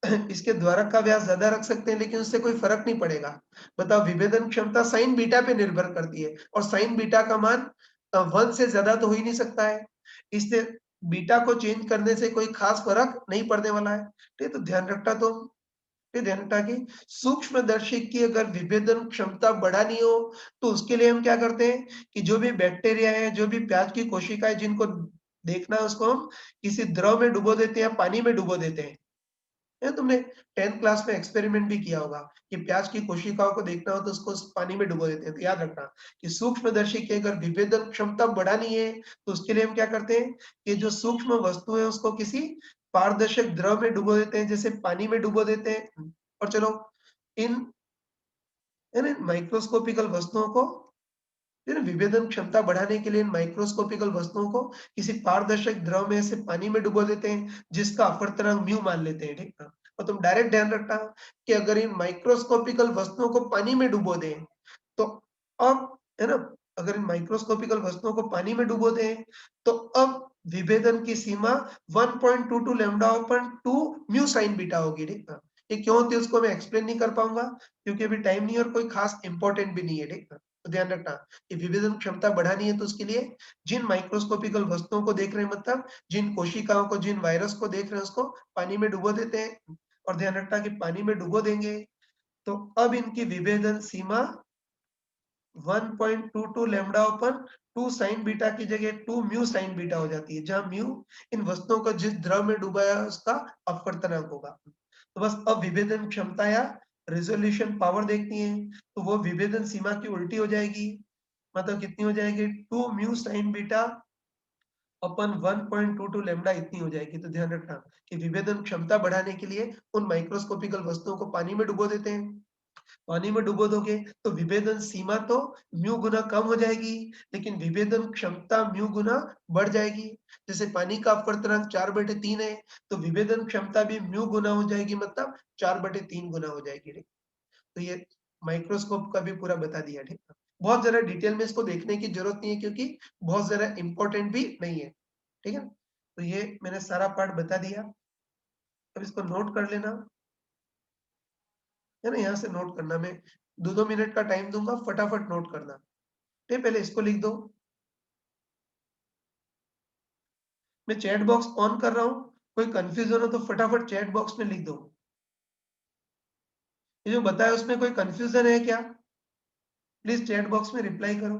इसके द्वारक का व्यास ज़्यादा रख सकते हैं, लेकिन उससे कोई फ़र्क नहीं पड़ेगा। बताओ विभेदन क्षमता साइन बीटा पे निर्भर करती है और साइन बीटा का मान 1 से ज़्यादा तो हो ही नहीं सकता है। इससे बीटा को चेंज करने से कोई ख़ास फ़र्क नहीं पड़ने वाला है। ठीक है, तो ध्यान रखना तुम। ये ध्यान रखना कि सूक्ष्मदर्शी की अगर विभेदन क्षमता बढ़ानी हो, तो उसके लिए हम क्या करते हैं कि जो भी बैक्टीरिया है, जो भी प्याज की कोशिका है जिनको देखना है उसको हम किसी द्रव में डुबो देते हैं या पानी में डुबो देते हैं। ये तुमने 10th क्लास में एक्सपेरिमेंट भी किया होगा कि प्याज की कोशिकाओं को देखना हो तो उसको पानी में डुबो देते हैं। तो याद रखना कि सूक्ष्मदर्शी की अगर विभेदन क्षमता बढ़ानी है, तो उसके लिए हम क्या करते हैं कि जो सूक्ष्म वस्तु है उसको किसी पारदर्शक द्रव में डुबो देते हैं, जैसे पानी में डुबो देते हैं। और चलो इन यानी माइक्रोस्कोपिकल वस्तुओं को है ना विभेदन क्षमता बढ़ाने के लिए इन माइक्रोस्कोपिकल वस्तुओं को किसी पारदर्शक द्रव में से पानी में डुबो देते हैं, जिसका अपवर्तनांक म्यू मान लेते हैं, ठीक है। और तुम डायरेक्ट ध्यान रखना कि अगर इन माइक्रोस्कोपिकल वस्तुओं को पानी में डुबो दें, तो अब है ना, अगर इन माइक्रोस्कोपिकल वस्तुओं को पानी में डुबो दें, तो अब विभेदन की सीमा 1.22 lambda upon 2 mu sign beta होगी, ठीक है। ये क्यों होती है उसको मैं एक्सप्लेन नहीं कर पाऊंगा, क्योंकि अभी टाइम नहीं है और कोई खास इंपॉर्टेंट भी नहीं है, ठीक है। तो ध्यान रखना कि विभेदन क्षमता बढ़ानी है तो उसके लिए जिन माइक्रोस्कोपिकल वस्तुओं को देख रहे हैं, मतलब जिन कोशिकाओं को, जिन वायरस को देख रहे हैं, उसको पानी में डुबो देते हैं। और ध्यान रखना कि पानी में डुबो देंगे तो अब इनकी विभेदन सीमा 1.22 लैम्डा अपन 2 साइन बीटा की जगह 2 म्यू साइन बीटा हो जाती है, जहां म्यू इन वस्तुओं को जिस द्रव में डुबाया है उसका अपवर्तनांक होगा। तो बस अब विभेदन क्षमता या रेजोल्यूशन पावर देखनी है, तो वो विभेदन सीमा की उल्टी हो जाएगी। मतलब कितनी हो जाएगी, 2 mu sign beta upon 1.22 lambda इतनी हो जाएगी। तो ध्यान रखना कि विभेदन क्षमता बढ़ाने के लिए उन माइक्रोस्कोपिकल वस्तुओं को पानी में डुबो देते हैं। पानी में डुबो दोगे तो विभेदन सीमा तो म्यू गुना कम हो जाएगी, लेकिन विभेदन क्षमता म्यू गुना बढ़ जाएगी। जैसे पानी का अपवर्तनांक 4/3 है, तो विभेदन क्षमता भी म्यू गुना हो जाएगी, मतलब 4/3 गुना हो जाएगी, ठीक। तो ये माइक्रोस्कोप का भी पूरा बता दिया, ठीक है। बहुत ज्यादा डिटेल में इसको देखने की जरूरत नहीं है, क्योंकि बहुत ज्यादा इंपॉर्टेंट भी नहीं है, ठीक है। तो ये मैंने सारा पार्ट बता दिया, अब इसको नोट कर लेना, है ना। यहाँ से नोट करना, मैं 2-2 मिनट का टाइम दूंगा, फटाफट नोट करना। ठीक, पहले इसको लिख दो। मैं चैट बॉक्स ऑन कर रहा हूँ, कोई कंफ्यूजन हो तो फटाफट चैट बॉक्स में लिख दो। ये जो बताया उसमें कोई कंफ्यूजन है क्या, प्लीज चैट बॉक्स में रिप्लाई करो।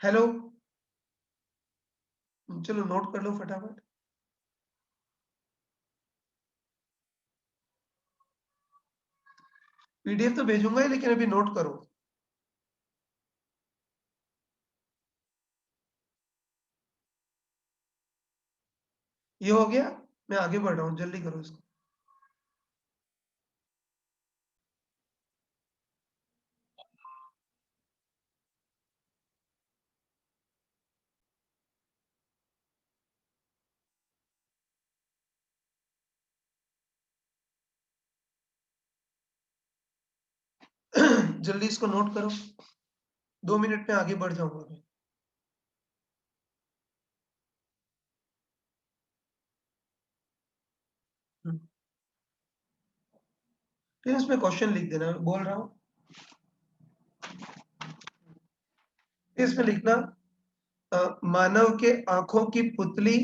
हेलो, चलो नोट कर लो फटाफट। पीडीएफ तो भेजूंगा ही, लेकिन अभी नोट करो। ये हो गया, मैं आगे बढ़ रहा हूँ, जल्दी करो इसको। जल्दी इसको नोट करो, 2 मिनट में आगे बढ़ जाऊंगा मैं। फिर इसमें क्वेश्चन लिख देना, मैं बोल रहा हूँ। फिर इसमें लिखना मानव के आंखों की पुतली,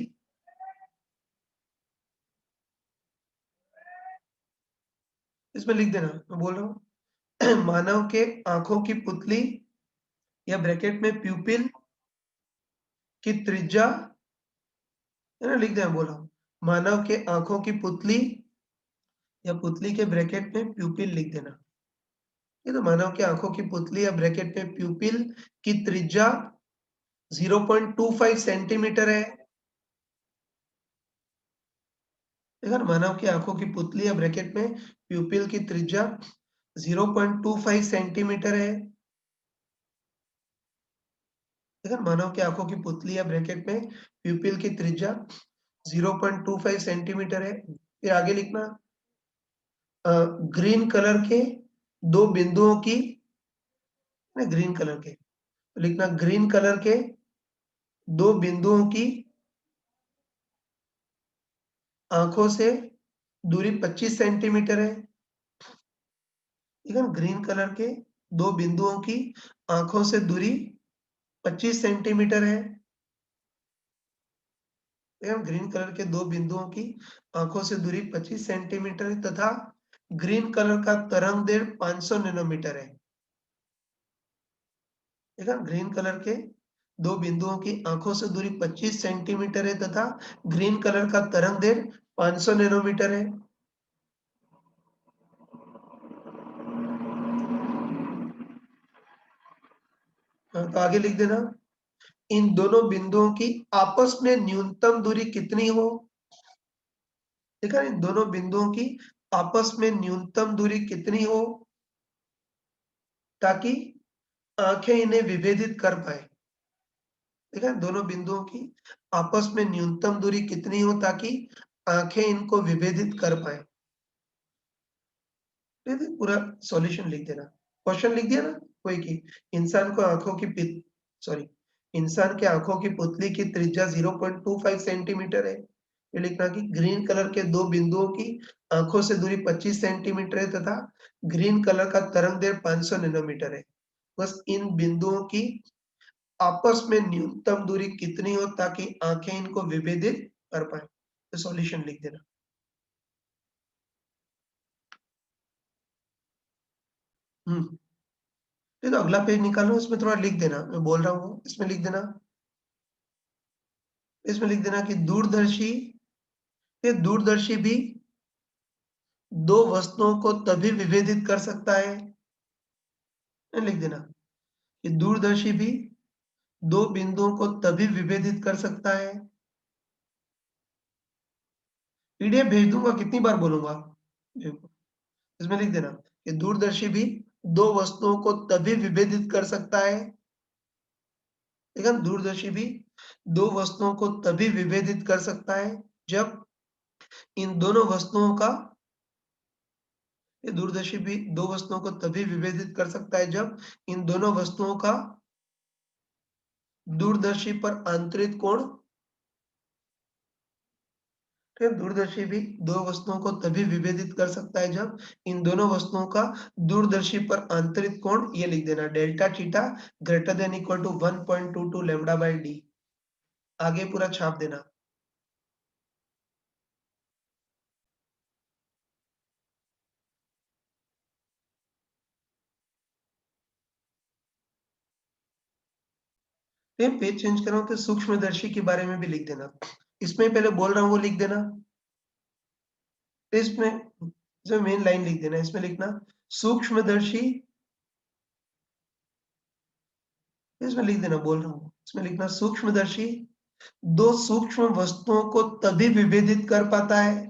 इसमें लिख देना, मैं बोल रहा हूँ। मानव के आंखों की पुतली या ब्रैकेट में प्यूपिल की त्रिज्या, है ना, लिख देना, बोला मानव के आंखों की पुतली या पुतली के ब्रैकेट में प्यूपिल लिख देना। ये तो मानव के आंखों की पुतली या ब्रैकेट में प्यूपिल की त्रिज्या 0.25 सेंटीमीटर है। देखा ना, मानव की आंखों की पुतली या ब्रैकेट में प्यूपिल की त्रिज्या 0.25 सेंटीमीटर है। देखा ना, मानव की आंखों की पुतली या ब्रैकेट में प्यूपिल की त्रिज्या 0.25 सेंटीमीटर है। फिर आगे लिखना ग्रीन कलर के दो बिंदुओं की, ग्रीन कलर के लिखना ग्रीन कलर के दो बिंदुओं की आंखों से दूरी 25 सेंटीमीटर है। ठीक है, ग्रीन कलर के दो बिंदुओं की आंखों से दूरी 25 सेंटीमीटर है। ग्रीन कलर के दो बिंदुओं की आंखों से दूरी 25 सेंटीमीटर है तथा ग्रीन कलर का तरंग दैर्घ्य 500 नैनोमीटर है। ठीक है, ग्रीन कलर के दो बिंदुओं की आंखों से दूरी 25 सेंटीमीटर है तथा ग्रीन कलर का तरंग दैर्घ्य 500 नैनोमीटर है। तो आगे लिख देना, इन दोनों बिंदुओं की आपस में न्यूनतम दूरी कितनी हो। ठीक है, इन दोनों बिंदुओं की आपस में न्यूनतम दूरी कितनी हो ताकि आंखें इन्हें विभेदित कर पाए। ठीक है, दोनों बिंदुओं की आपस में न्यूनतम दूरी कितनी हो ताकि आंखें इनको विभेदित कर पाए। ठीक है, पूरा सॉल्यूशन लिख देना। क्वेश्चन लिख दिया ना कोई की इंसान को आंखों की सॉरी इंसान के आंखों की पुतली की त्रिज्या 0.25 सेंटीमीटर है। ये लिखना कि ग्रीन कलर के दो बिंदुओं की आंखों से दूरी 25 सेंटीमीटर है तथा ग्रीन कलर का तरंग दैर्घ्य 500 नैनोमीटर है। बस इन बिंदुओं की आपस में न्यूनतम दूरी कितनी हो ताकि आंखें इनको विभेदित कर पाए। तो सॉल्यूशन लिख देना। ये तो अगला पेज निकालो, इसमें थोड़ा लिख देना, मैं बोल रहा हूँ इसमें लिख देना। इसमें लिख देना कि दूरदर्शी भी दो वस्तुओं को तभी विभेदित कर सकता है। लिख देना कि दूरदर्शी भी दो बिंदुओं को तभी विभेदित कर सकता है। पीडीएफ भेज दूंगा, कितनी बार बोलूंगा। देखो, इसमें लिख देना कि दूरदर्शी भी दो वस्तुओं को तभी विभेदित कर सकता है। ठीक है, दूरदर्शी भी दो वस्तुओं को तभी विभेदित कर सकता है जब इन दोनों वस्तुओं का ये दूरदर्शी भी दो वस्तुओं को तभी विभेदित कर सकता है जब इन दोनों वस्तुओं का दूरदर्शी पर आंतरिक कोण। फिर दूरदर्शी भी दो वस्तुओं को तभी विभेदित कर सकता है जब इन दोनों वस्तुओं का दूरदर्शी पर आंतरिक कोण, ये लिख देना, delta theta greater than equal to 1.22 lambda by D. आगे पूरा छाप देना। फिर पेज चेंज कर रहा हूं तो सूक्ष्मदर्शी के बारे में भी लिख देना। इसमें पहले बोल रहा हूं वो लिख देना। इसमें इसमें मेन लाइन लिख देना, इसमें लिखना सूक्ष्मदर्शी, इसमें लिख देना, बोल रहा हूँ इसमें लिखना सूक्ष्मदर्शी दो सूक्ष्म वस्तुओं को तभी विभेदित कर पाता है।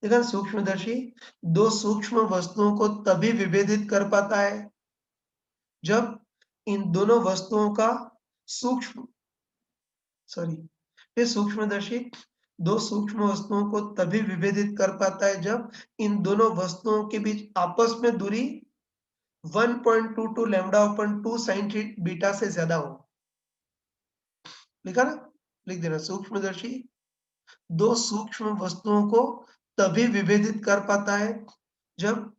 देखा, सूक्ष्मदर्शी दो सूक्ष्म वस्तुओं को तभी विभेदित कर पाता है जब इन दोनों वस्तुओं का सूक्ष्म सॉरी ये सूक्ष्मदर्शी दो सूक्ष्म वस्तुओं को तभी विभेदित कर पाता है जब इन दोनों वस्तुओं के बीच आपस में दूरी 1.22 लैम्डा अपन 2 साइन बीटा से ज्यादा हो। लिखा ना, लिख देना सूक्ष्मदर्शी दो सूक्ष्म वस्तुओं को तभी विभेदित कर पाता है जब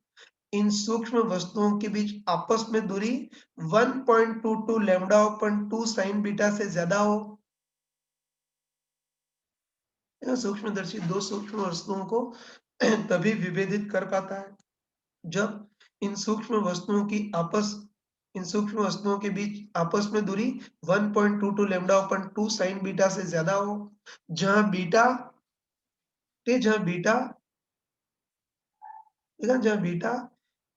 इन सूक्ष्म वस्तुओं के बीच आपस में दूरी 1.22 लैम्डा अपन 2 साइन बीटा से ज्यादा हो। सूक्ष्मदर्शी दो सूक्ष्म वस्तुओं को तभी विभेदित कर पाता है जब इन सूक्ष्म वस्तुओं की इन सूक्ष्म वस्तुओं के बीच आपस में दूरी 1.22 लैम्डा अपन 2 साइन बीटा से ज्यादा हो, जहां बीटा जहां बीटा जहां बीटा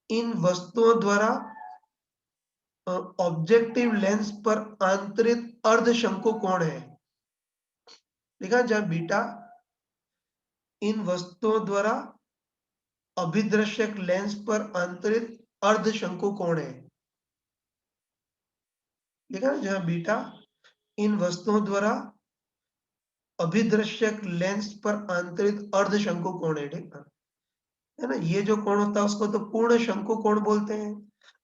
इन वस्तुओं द्वारा ऑब्जेक्टिव लेंस पर आंतरिक अर्ध शंकु कोण है। देखा, जहां बीटा इन वस्तुओं द्वारा अभिदृश्यक लेंस पर आंतरिक अर्ध शंकु कोण है। देखा, जहां बीटा इन वस्तुओं द्वारा अभिदृश्यक लेंस पर आंतरिक अर्ध शंकु कोण है। ठीक है ना, ये जो कोण होता है उसको तो पूर्ण शंकु कोण बोलते हैं,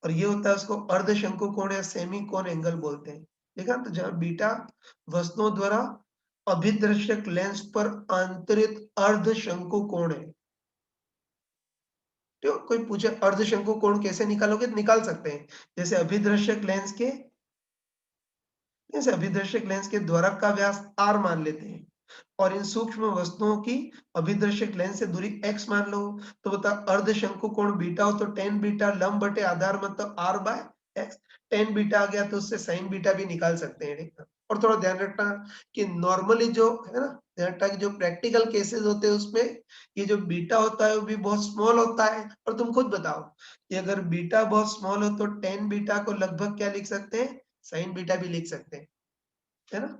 और ये होता है उसको अर्धशंकु कोण या सेमी कोन एंगल बोलते हैं। देखा तो जहाँ बीटा वस्तुओं द्वारा अभिदर्शक लेंस पर आंतरित अर्धशंकु कोण है। तो कोई पूछे अर्धशंकु कोण कैसे निकालोगे, तो निकाल सकते हैं। जैसे अभिदर्शक लेंस के द्वारक का व्यास r मान लेते हैं और इन सूक्ष्म वस्तुओं की अभिदर्शक लेंस से दूरी x मान लो, तो बता अर्धशंकु कोण बीटा हो तो tan बीटा लंब बटे आधार मतलब r by x। tan beta आ गया तो उससे sin बीटा भी निकाल सकते हैं, ठीक है। और थोड़ा ध्यान रखना कि नॉर्मली जो है ना, ध्यान रखना कि जो प्रैक्टिकल केसेस होते हैं उसमें ये जो बीटा होता है वो भी बहुत स्मॉल होता है। और तुम खुद बताओ कि अगर बीटा बहुत स्मॉल हो तो tan बीटा को लगभग क्या लिख सकते हैं, sin बीटा भी लिख सकते हैं, है ना।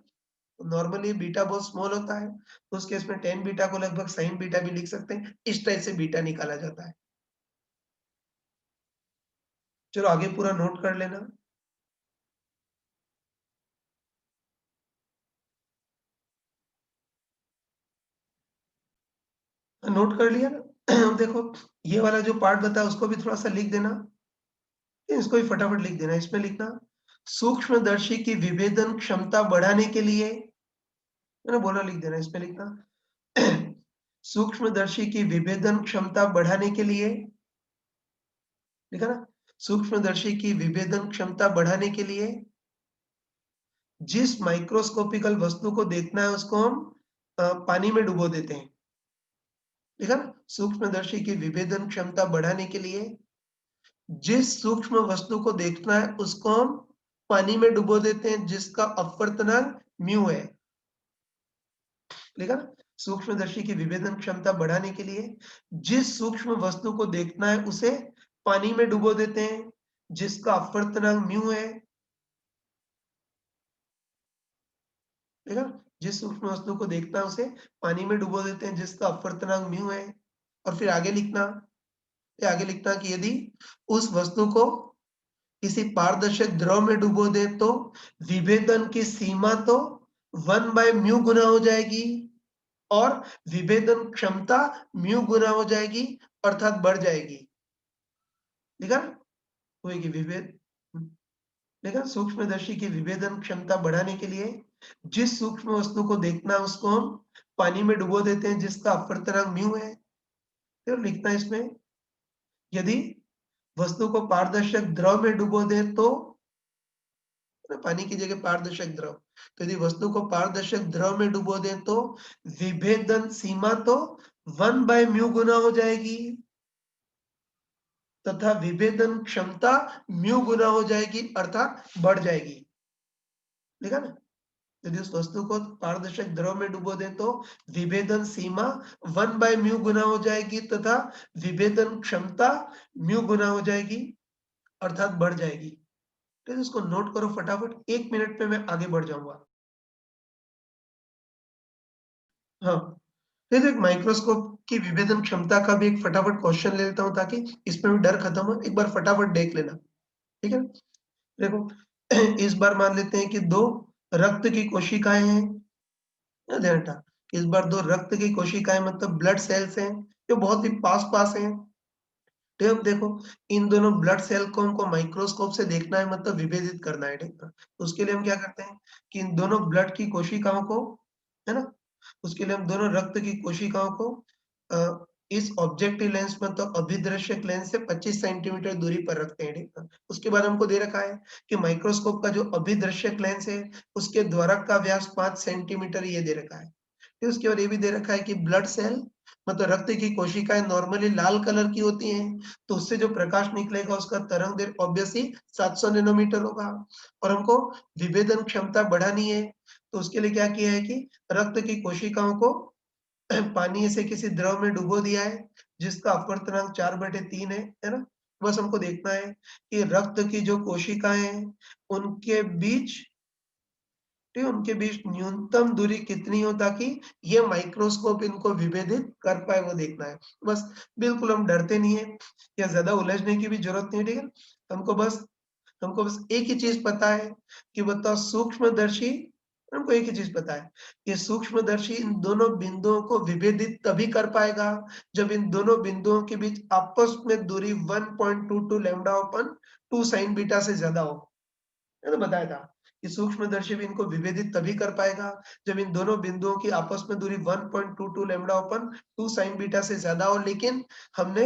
नॉर्मली बीटा बहुत स्मॉल होता है तो उस केस में tan बीटा को लगभग sin बीटा भी लिख सकते हैं। इस टाइप से बीटा निकाला जाता है। चलो आगे पूरा नोट कर लेना। नोट कर लिया ना। देखो ये वाला जो पार्ट बताया उसको भी थोड़ा सा लिख देना, इसको भी फटाफट लिख देना। इसमें लिखना सूक्ष्मदर्शी की विभेदन क्षमता बढ़ाने के लिए, है ना, बोला लिख देना। इसमें लिखना सूक्ष्मदर्शी की विभेदन क्षमता बढ़ाने के लिए, लिखा ना, सूक्ष्मदर्शी की विभेदन क्षमता बढ़ाने के लिए जिस माइक्रोस्कोपिकल वस्तु को देखना है उसको हम पानी में डुबो देते हैं। ठीक है ना, सूक्ष्मदर्शी की विभेदन क्षमता बढ़ाने के लिए जिस सूक्ष्म वस्तु को देखना है उसको हम पानी में डुबो देते हैं जिसका अपवर्तनांक म्यू है। ठीक है ना, सूक्ष्मदर्शी की विभेदन क्षमता बढ़ाने के लिए जिस सूक्ष्म वस्तु को देखना है उसे पानी में डुबो देते हैं जिसका अपवर्तनांक म्यू है। ठीक है, जिस सूक्ष्म वस्तु को देखना है उसे पानी में डुबो देते हैं जिसका अपवर्तनांक म्यू है। और फिर आगे लिखना कि यदि उस वस्तु को किसी पारदर्शक द्रव में डुबो दे तो विभेदन की सीमा तो 1/μ गुना हो जाएगी और विभेदन क्षमता म्यू गुना हो जाएगी अर्थात बढ़ जाएगी। देखा ना, होगी विभेद। देखा, सूक्ष्मदर्शी की विभेदन क्षमता बढ़ाने के लिए जिस सूक्ष्म वस्तु को देखना है उसको हम पानी में डुबो देते हैं जिसका अपवर्तनांक म्यू है। फिर लिखना है इसमें यदि वस्तु को पारदर्शक द्रव में डुबो दे तो, पानी की जगह पारदर्शक द्रव, तो यदि वस्तु को पारदर्शक द्रव में डुबो दे तो विभेदन सीमा तो 1/μ गुना हो जाएगी तथा विभेदन क्षमता म्यू गुना हो जाएगी अर्थात बढ़ जाएगी। देखा ना, यदि उस वस्तु को पारदर्शक द्रव में डुबो दें तो विभेदन सीमा 1/μ गुना हो जाएगी तथा विभेदन क्षमता म्यू गुना हो जाएगी अर्थात बढ़ जाएगी। तो इसको नोट करो फटाफट, 1 मिनट में मैं आगे बढ़ जाऊंगा। हाँ, फिर एक माइक्रोस्कोप की विभेदन क्षमता का भी एक फटाफट क्वेश्चन ले लेता हूँ ताकि इसमें भी डर खत्म हो। एक बार फटाफट देख लेना, ठीक है। देखो इस बार मान लेते हैं कि दो रक्त की कोशिकाएं हैं, ध्यान रखना, इस बार दो रक्त की कोशिकाएं मतलब ब्लड सेल्स हैं जो बहुत ही पास हैं। तो अब देखो इन दोनों ब्लड सेल को हमको माइक्रोस्कोप से देखना है मतलब विभेदित करना है, ठीक है। तो उसके लिए हम क्या करते हैं कि इन दोनों ब्लड की कोशिकाओं को, है ना, उसके लिए हम दोनों रक्त की कोशिकाओं को इस ऑब्जेक्टिव लेंस मतलब अभिदर्शक लेंस से 25 सेंटीमीटर दूरी पर रखते हैं, ठीक है। उसके बाद हमको दे रखा है कि माइक्रोस्कोप का जो अभिदर्शक लेंस है उसके द्वारक का व्यास 5 सेंटीमीटर ये दे रखा है। फिर उसके बाद ये भी दे रखा है कि ब्लड सेल मतलब रक्त की कोशिकाएं नॉर्मली लाल कलर की होती हैं, तो उससे जो प्रकाश निकलेगा उसका तरंग ऑब्वियसली 700 नैनोमीटर होगा। और हमको विभेदन क्षमता बढ़ानी है तो उसके लिए क्या किया है कि रक्त की कोशिकाओं को पानी से किसी द्रव में डुबो दिया है जिसका अपवर्तनांक 4/3 है ना। बस हमको देखना है कि रक्त की जो कोशिकाएं हैं उनके बीच, ठीक है, उनके बीच न्यूनतम दूरी कितनी हो ताकि ये माइक्रोस्कोप इनको विभेदित कर पाए वो देखना है। बस बिल्कुल हम डरते नहीं है या ज्यादा उलझने की भी जरूरत नहीं है, ठीक है। हमको बस एक ही चीज पता है कि बताओ सूक्ष्मदर्शी हमको एक ही चीज पता है, ये सूक्ष्मदर्शी इन दोनों बिंदुओं को विभेदित तभी कर पाएगा जब इन दोनों बिंदुओं के बीच आपस में दूरी 1.22 लैम्डा अपन 2 साइन बीटा से ज्यादा हो। मैंने बताया था कि सूक्ष्मदर्शी भी इनको विभेदित तभी कर पाएगा जब इन दोनों बिंदुओं की आपस में दूरी 1.22 लैम्डा अपन 2 साइन बीटा से ज्यादा हो, लेकिन हमने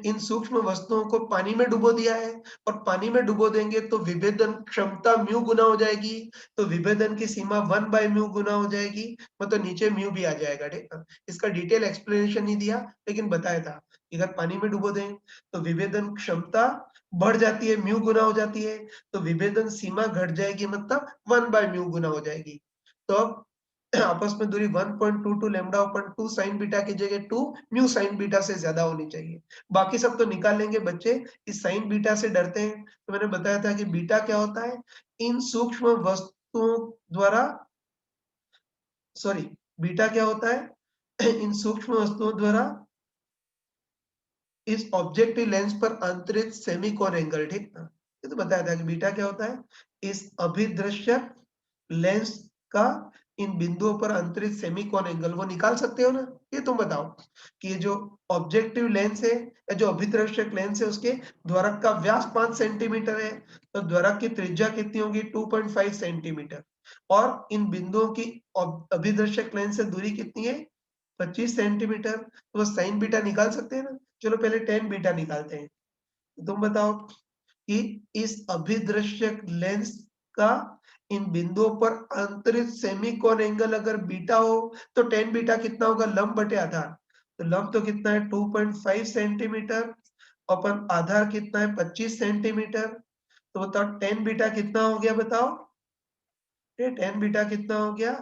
इन सूक्ष्म वस्तुओं को पानी में डुबो दिया है और पानी में डुबो देंगे तो विभेदन क्षमता म्यू गुना हो जाएगी, तो विभेदन की सीमा 1 बाय म्यू गुना हो जाएगी, मतलब नीचे म्यू भी आ जाएगा। ठीक है, इसका डिटेल एक्सप्लेनेशन नहीं दिया लेकिन बताया था कि अगर पानी में डुबो दें तो विभेदन क्षमता बढ़ जाती है, म्यू गुना हो जाती है, तो विभेदन सीमा घट जाएगी, मतलब 1 बाय म्यू गुना हो जाएगी। तो अब आपस में दूरी 1.22 लैम्डा अपन 2 साइन बीटा की जगह 2 म्यू साइन बीटा से ज्यादा होनी चाहिए। बाकी सब तो निकाल लेंगे बच्चे, इस साइन बीटा से डरते हैं। तो मैंने बताया था कि बीटा क्या होता है, इन सूक्ष्म वस्तुओं द्वारा, सॉरी, बीटा क्या होता है इन सूक्ष्म वस्तुओं द्वारा इस ऑब्जेक्टिव लेंस पर अंतरित सेमीकोन एंगल। ठीक ना, ये तो बताया था कि बीटा क्या होता है, इस अभिदृश्य लेंस का इन बिंदुओं पर अंतरित सेमीकोन एंगल, वो निकाल सकते हो ना? ये तुम बताओ कि ये जो ऑब्जेक्टिव लेंस है या जो अभिदर्शक लेंस है उसके द्वारक का व्यास 5 सेंटीमीटर है, तो द्वारक की त्रिज्या कितनी होगी 2.5 सेंटीमीटर, और इन बिंदुओं की अभिदर्शक लेंस से दूरी कितनी है 25 सेंटीमीटर, तो वो साइन बीटा निकाल सकते हैं ना? चलो पहले टेन बीटा निकालते हैं। तुम बताओ कि इस अभिदृश्य लेंस का इन बिंदुओं पर अंतरित सेमीकोन एंगल अगर बीटा हो तो टेन बीटा कितना होगा, लंब बटे आधार। तो लंब तो कितना है 2.5 सेंटीमीटर, अपन आधार कितना है 25 सेंटीमीटर, तो बताओ टेन बीटा कितना हो गया, बताओ ये टेन बीटा कितना हो गया,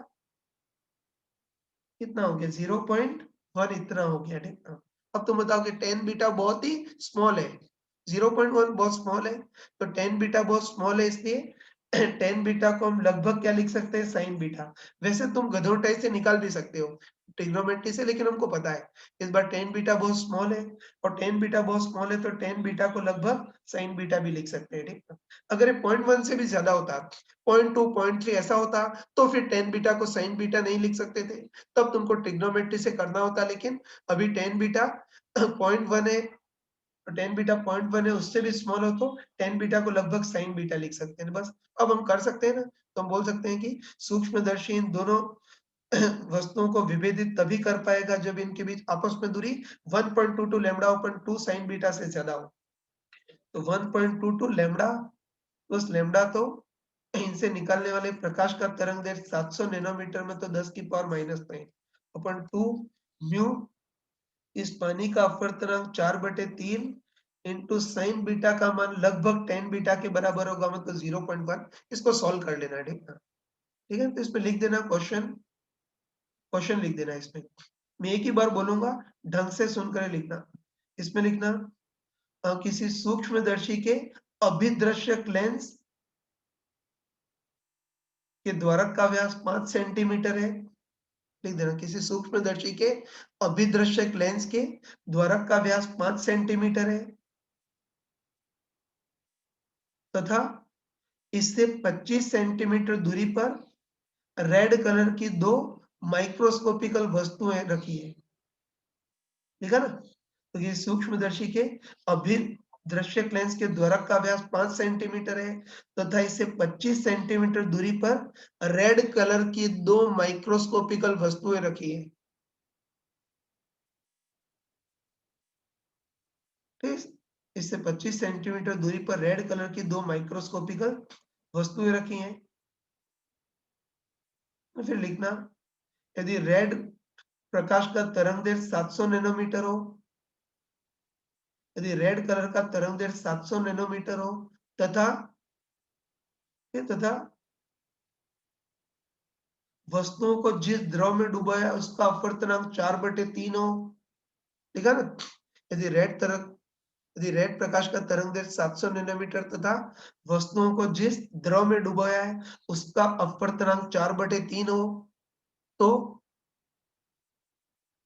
कितना हो गया 0.1 इतना हो गया। ठीक है, अब तुम बताओ कि टेन बीटा बहुत ही स्मॉल है, 0.1 बहुत स्मॉल है, तो टेन बीटा बहुत स्मॉल है, इसलिए टेन बीटा को हम लगभग क्या लिख सकते हैं, साइन बीटा। वैसे तुम गधोटाई से निकाल भी सकते हो ट्रिग्नोमेट्री से, लेकिन हमको पता है इस बार टेन बीटा बहुत स्मॉल है, और टेन बीटा बहुत स्मॉल है तो टेन बीटा को लगभग साइन बीटा भी लिख सकते हैं। ठीक है, अगर ये 0.1 से भी ज्यादा होता, 0.2 0.3 ऐसा होता, तो फिर टेन बीटा को साइन बीटा नहीं लिख सकते थे, तब तुमको ट्रिग्नोमेट्री से करना होता, लेकिन अभी टेन बीटा 0.1 है, तो टेन बीटा 0.1 है, उससे भी स्मॉल हो तो टेन बीटा को लगभग साइन बीटा लिख सकते हैं बस। अब हम कर सकते हैं ना, तो हम बोल सकते हैं कि सूक्ष्मदर्शी इन दोनों वस्तुओं को विभेदित तभी कर पाएगा जब इनके बीच आपस में दूरी 1.22 लैम्डा अपन 2 साइन बीटा से ज्यादा हो। तो 1.22 लैम्डा प्लस लैम्डा, तो इनसे निकालने वाले प्रकाश का तरंग दैर्ध्य 700 नैनोमीटर में, तो 10 की पावर -9 अपन 2 म्यू इस पानी का अपवर्तनांक 4/3 इंटू साइन बीटा का मान लगभग टेन बीटा के बराबर होगा, मतलब 0.1। इसको सॉल्व कर लेना, ठीक है। ठीक है, तो इसमें लिख देना क्वेश्चन, क्वेश्चन लिख देना इसमें। मैं एक ही बार बोलूंगा, ढंग से सुनकर लिखना। इसमें लिखना किसी सूक्ष्मदर्शी के अभिदृश्यक लेंस के द्वारक का व्यास 5 सेंटीमीटर है। लिख देना किसी सूक्ष्मदर्शी के अभिदृश्यक लेंस के द्वारक का व्यास 5 सेंटीमीटर है, तथा इससे 25 सेंटीमीटर दूरी पर रेड कलर की दो माइक्रोस्कोपिकल वस्तुएं रखी है। ठीक है ना, तो ये सूक्ष्मदर्शी के अभिदृश्यक लेंस के द्वारक का व्यास 5 सेंटीमीटर है, तथा इससे 25 सेंटीमीटर दूरी पर रेड कलर की दो माइक्रोस्कोपिकल वस्तुएं रखी है। ठीक, इससे 25 सेंटीमीटर दूरी पर रेड कलर की दो माइक्रोस्कोपिकल वस्तुएं रखी हैं। तो फिर लिखना, यदि रेड प्रकाश का तरंगदैर्घ्य 700 नैनोमीटर हो, यदि रेड कलर का तरंगदैर्घ्य 700 नैनोमीटर हो, तथा तथा वस्तुओं को जिस द्रव में डुबाया उसका अपवर्तनांक 4/3 हो। ठीक है ना, यदि रेड तरंग, यदि रेड प्रकाश का तरंगदैर्घ्य 700 नैनोमीटर तथा वस्तुओं को जिस द्रव में डुबाया है उसका अपवर्तनांक 4/3 हो, तो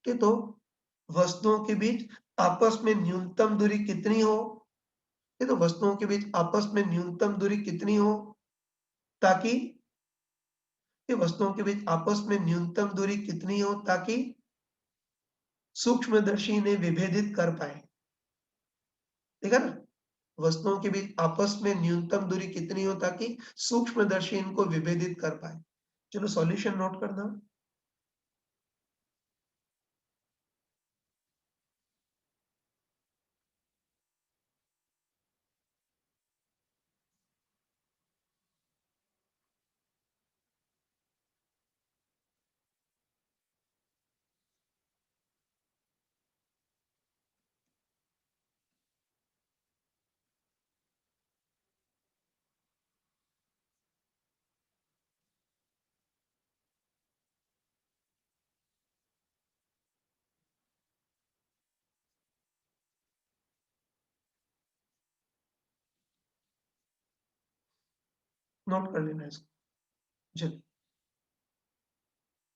तो वस्तुओं के बीच आपस में न्यूनतम दूरी कितनी हो, ये तो वस्तुओं के बीच आपस में न्यूनतम दूरी कितनी हो, ताकि ये वस्तुओं के बीच आपस में न्यूनतम दूरी कितनी हो ताकि सूक्ष्मदर्शी इन्हें विभेदित कर पाए। ठीक है ना? वस्तुओं के बीच आपस में न्यूनतम दूरी कितनी हो ताकि सूक्ष्मदर्शी इनको विभेदित कर पाए। चलो सॉल्यूशन नोट करना। नोट कर लेना इसको। चलिए,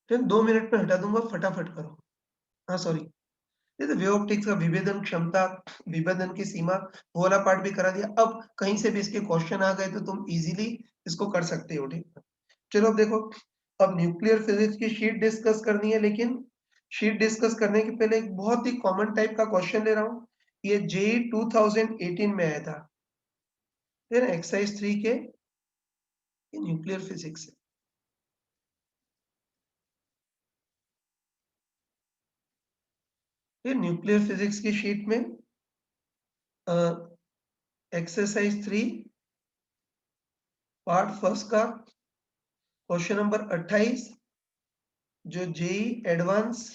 फिर 2 मिनट में हटा दूँगा, फटाफट करो। हाँ, सॉरी। ये तो वे ऑप्टिक्स का विभेदन क्षमता, विभेदन की सीमा, वो वाला पार्ट भी करा दिया। अब कहीं से भी इसके क्वेश्चन आ गए तो तुम इज़िली इसको कर सकते हो, ठीक है? चलो अब देखो, अब न्यूक्लियर फिजिक्स की शीट डिस्कस करनी है, लेकिन शीट डिस्कस करने के पहले एक बहुत ही कॉमन टाइप का क्वेश्चन ले रहा हूँ। ये जेईई 2018 में आया था। फिर एक्सरसाइज 3 के न्यूक्लियर फिजिक्स है। ये न्यूक्लियर फिजिक्स की शीट में एक्सरसाइज 3 पार्ट फर्स्ट का क्वेश्चन नंबर 28, जो जेईई एडवांस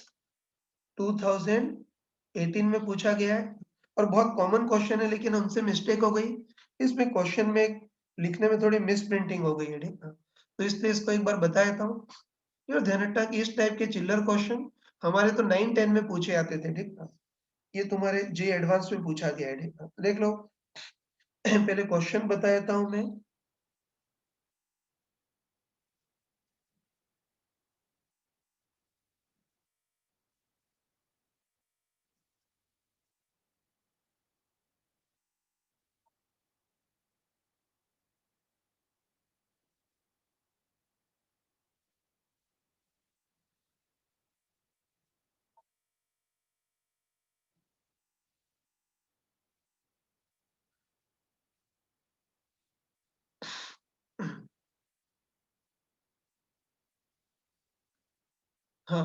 2018 में पूछा गया है और बहुत कॉमन क्वेश्चन है, लेकिन हमसे मिस्टेक हो गई। इसमें क्वेश्चन में लिखने में थोड़ी मिस प्रिंटिंग हो गई है, ठीक है? तो इसलिए इसको एक बार बता देता हूँ। ये ध्यान रखना कि इस टाइप के चिल्लर क्वेश्चन हमारे तो 9-10 में पूछे आते थे, ठीक है? ये तुम्हारे जे एडवांस में पूछा गया है, ठीक है? देख लो। पहले क्वेश्चन बता देता हूँ मैं। हाँ।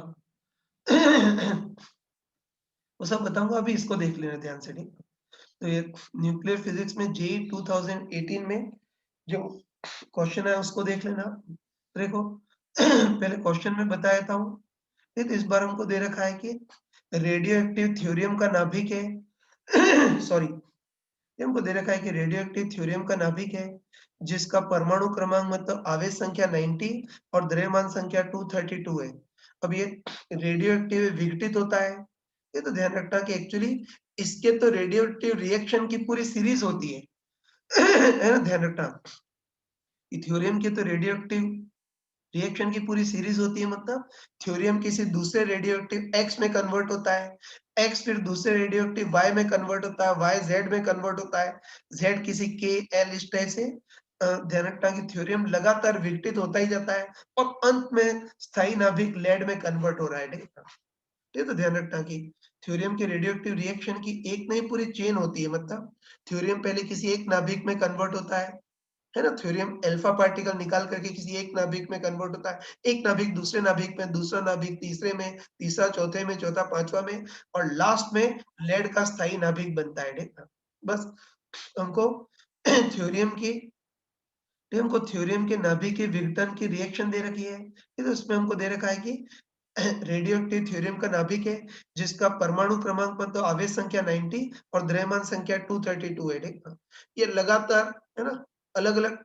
वो सब बताऊंगा, अभी इसको देख लेना ध्यान से, ठीक? तो ये न्यूक्लियर फिजिक्स में जेईई 2018 में जो क्वेश्चन है उसको देख लेना। देखो, पहले क्वेश्चन में बता देता हूँ। तो इस बार हमको दे रखा है कि रेडियो एक्टिव थ्योरियम का नाभिक है। सॉरी, ये हमको दे रखा है कि रेडियो एक्टिव थ्योरियम का नाभिक है, जिसका परमाणु क्रमांक मतलब आवेश संख्या 90 और द्रव्यमान संख्या 232 है। अब ये रेडियो एक्टिव विघटित होता है। ये तो ध्यान रखना कि एक्चुअली इसके तो रेडियो एक्टिव रिएक्शन की पूरी सीरीज होती है। है ना? ध्यान रखना, थ्योरियम की तो रेडियो एक्टिव रिएक्शन की पूरी सीरीज होती है, मतलब थ्योरियम किसी दूसरे रेडियो एक्टिव एक्स में कन्वर्ट होता है, एक्स फिर दूसरे रेडियो एक्टिव वाई में कन्वर्ट होता है, वाई जेड में कन्वर्ट होता है, जेड किसी के एल, इस टाइप से ध्यान रखना कि थ्योरियम लगातार विघटित होता ही जाता है और अंत में स्थायी नाभिक लेड में कन्वर्ट हो रहा है, ठीक है? ये तो ध्यान रखना कि थ्योरियम के रेडियो एक्टिव रिएक्शन की एक नहीं पूरी चेन होती है, मतलब थ्योरियम पहले किसी एक नाभिक में कन्वर्ट होता है ना? थ्योरियम अल्फा पार्टिकल निकाल करके किसी एक नाभिक में कन्वर्ट होता है, एक नाभिक दूसरे नाभिक में, दूसरा नाभिक तीसरे में, तीसरा चौथे में, चौथा पांचवा में, और लास्ट में लेड का स्थायी नाभिक बनता है, ठीक है? बस हमको थ्योरियम की हमको थ्योरियम के नाभिक के विघटन की रिएक्शन दे रखी है। तो उसमें हमको दे रखा है कि रेडियो एक्टिव थ्योरियम का नाभिक है, जिसका परमाणु क्रमांक मतलब आवेश संख्या 90 और द्रव्यमान संख्या 232 है, ठीक है? ये लगातार, है ना, अलग-अलग,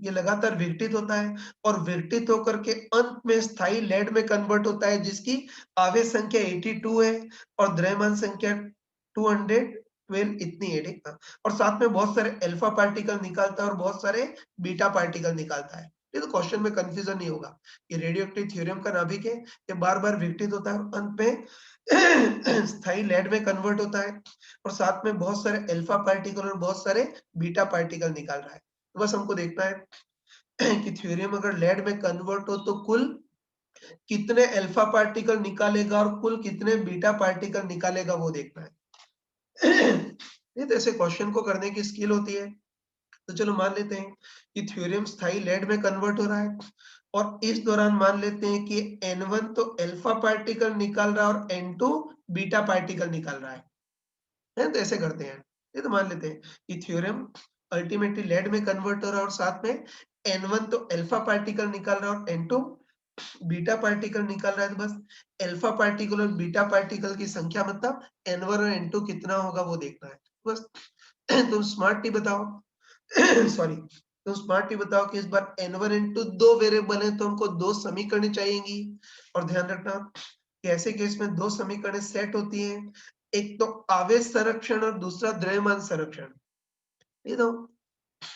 ये लगातार विघटित होता है और विघटित होकर के अंत में स्थायी लेड में कन्वर्ट होता है, जिसकी आवेश संख्या 82 है और द्रव्यमान संख्या 212 इतनी है, ठीक है? और साथ में बहुत सारे अल्फा पार्टिकल निकालता है और बहुत सारे बीटा पार्टिकल निकालता है। ये तो क्वेश्चन में कंफ्यूजन नहीं होगा। ये रेडियो एक्टिव थ्योरियम का नाभिक है, ये बार-बार विघटित होता है और अंत में स्थायी लेड में कन्वर्ट होता है और साथ में बहुत सारे अल्फा पार्टिकल और बहुत सारे बीटा पार्टिकल निकाल रहा है। तो बस हमको देखना है कि थ्योरम अगर लेड में कन्वर्ट हो तो कुल कितने अल्फा पार्टिकल निकालेगा और कुल कितने बीटा पार्टिकल निकालेगा वो देखना है। ये तो ऐसे क्वेश्चन को करने की स्किल होती है। तो चलो मान लेते हैं कि थ्योरम स्थायी लेड में कन्वर्ट हो रहा है और इस दौरान मान लेते हैं कि N1 तो अल्फा पार्टिकल निकाल रहा है और N2 बीटा पार्टिकल निकाल रहा है? तो ऐसे करते हैं। ये तो मान लेते हैं कि थ्योरम अल्टीमेटली लेड में कन्वर्ट हो रहा है और साथ में N1 तो अल्फा पार्टिकल निकाल रहा है और N2 बीटा पार्टिकल निकाल रहा है। तो बस अल्फा पार्टिकल और बीटा पार्टिकल की संख्या मतलब N1 और N2 कितना होगा वो देखना है। बस तुम स्मार्टली बताओ। सॉरी, तो स्मार्टली बताओ कि इस बार N1 N2 दो वेरिएबल है तो हमको दो समीकरण चाहिएंगी। और ध्यान रखना कि ऐसे केस में दो समीकरण सेट होती हैं। एक तो आवेश संरक्षण और दूसरा द्रव्यमान संरक्षण। ये तो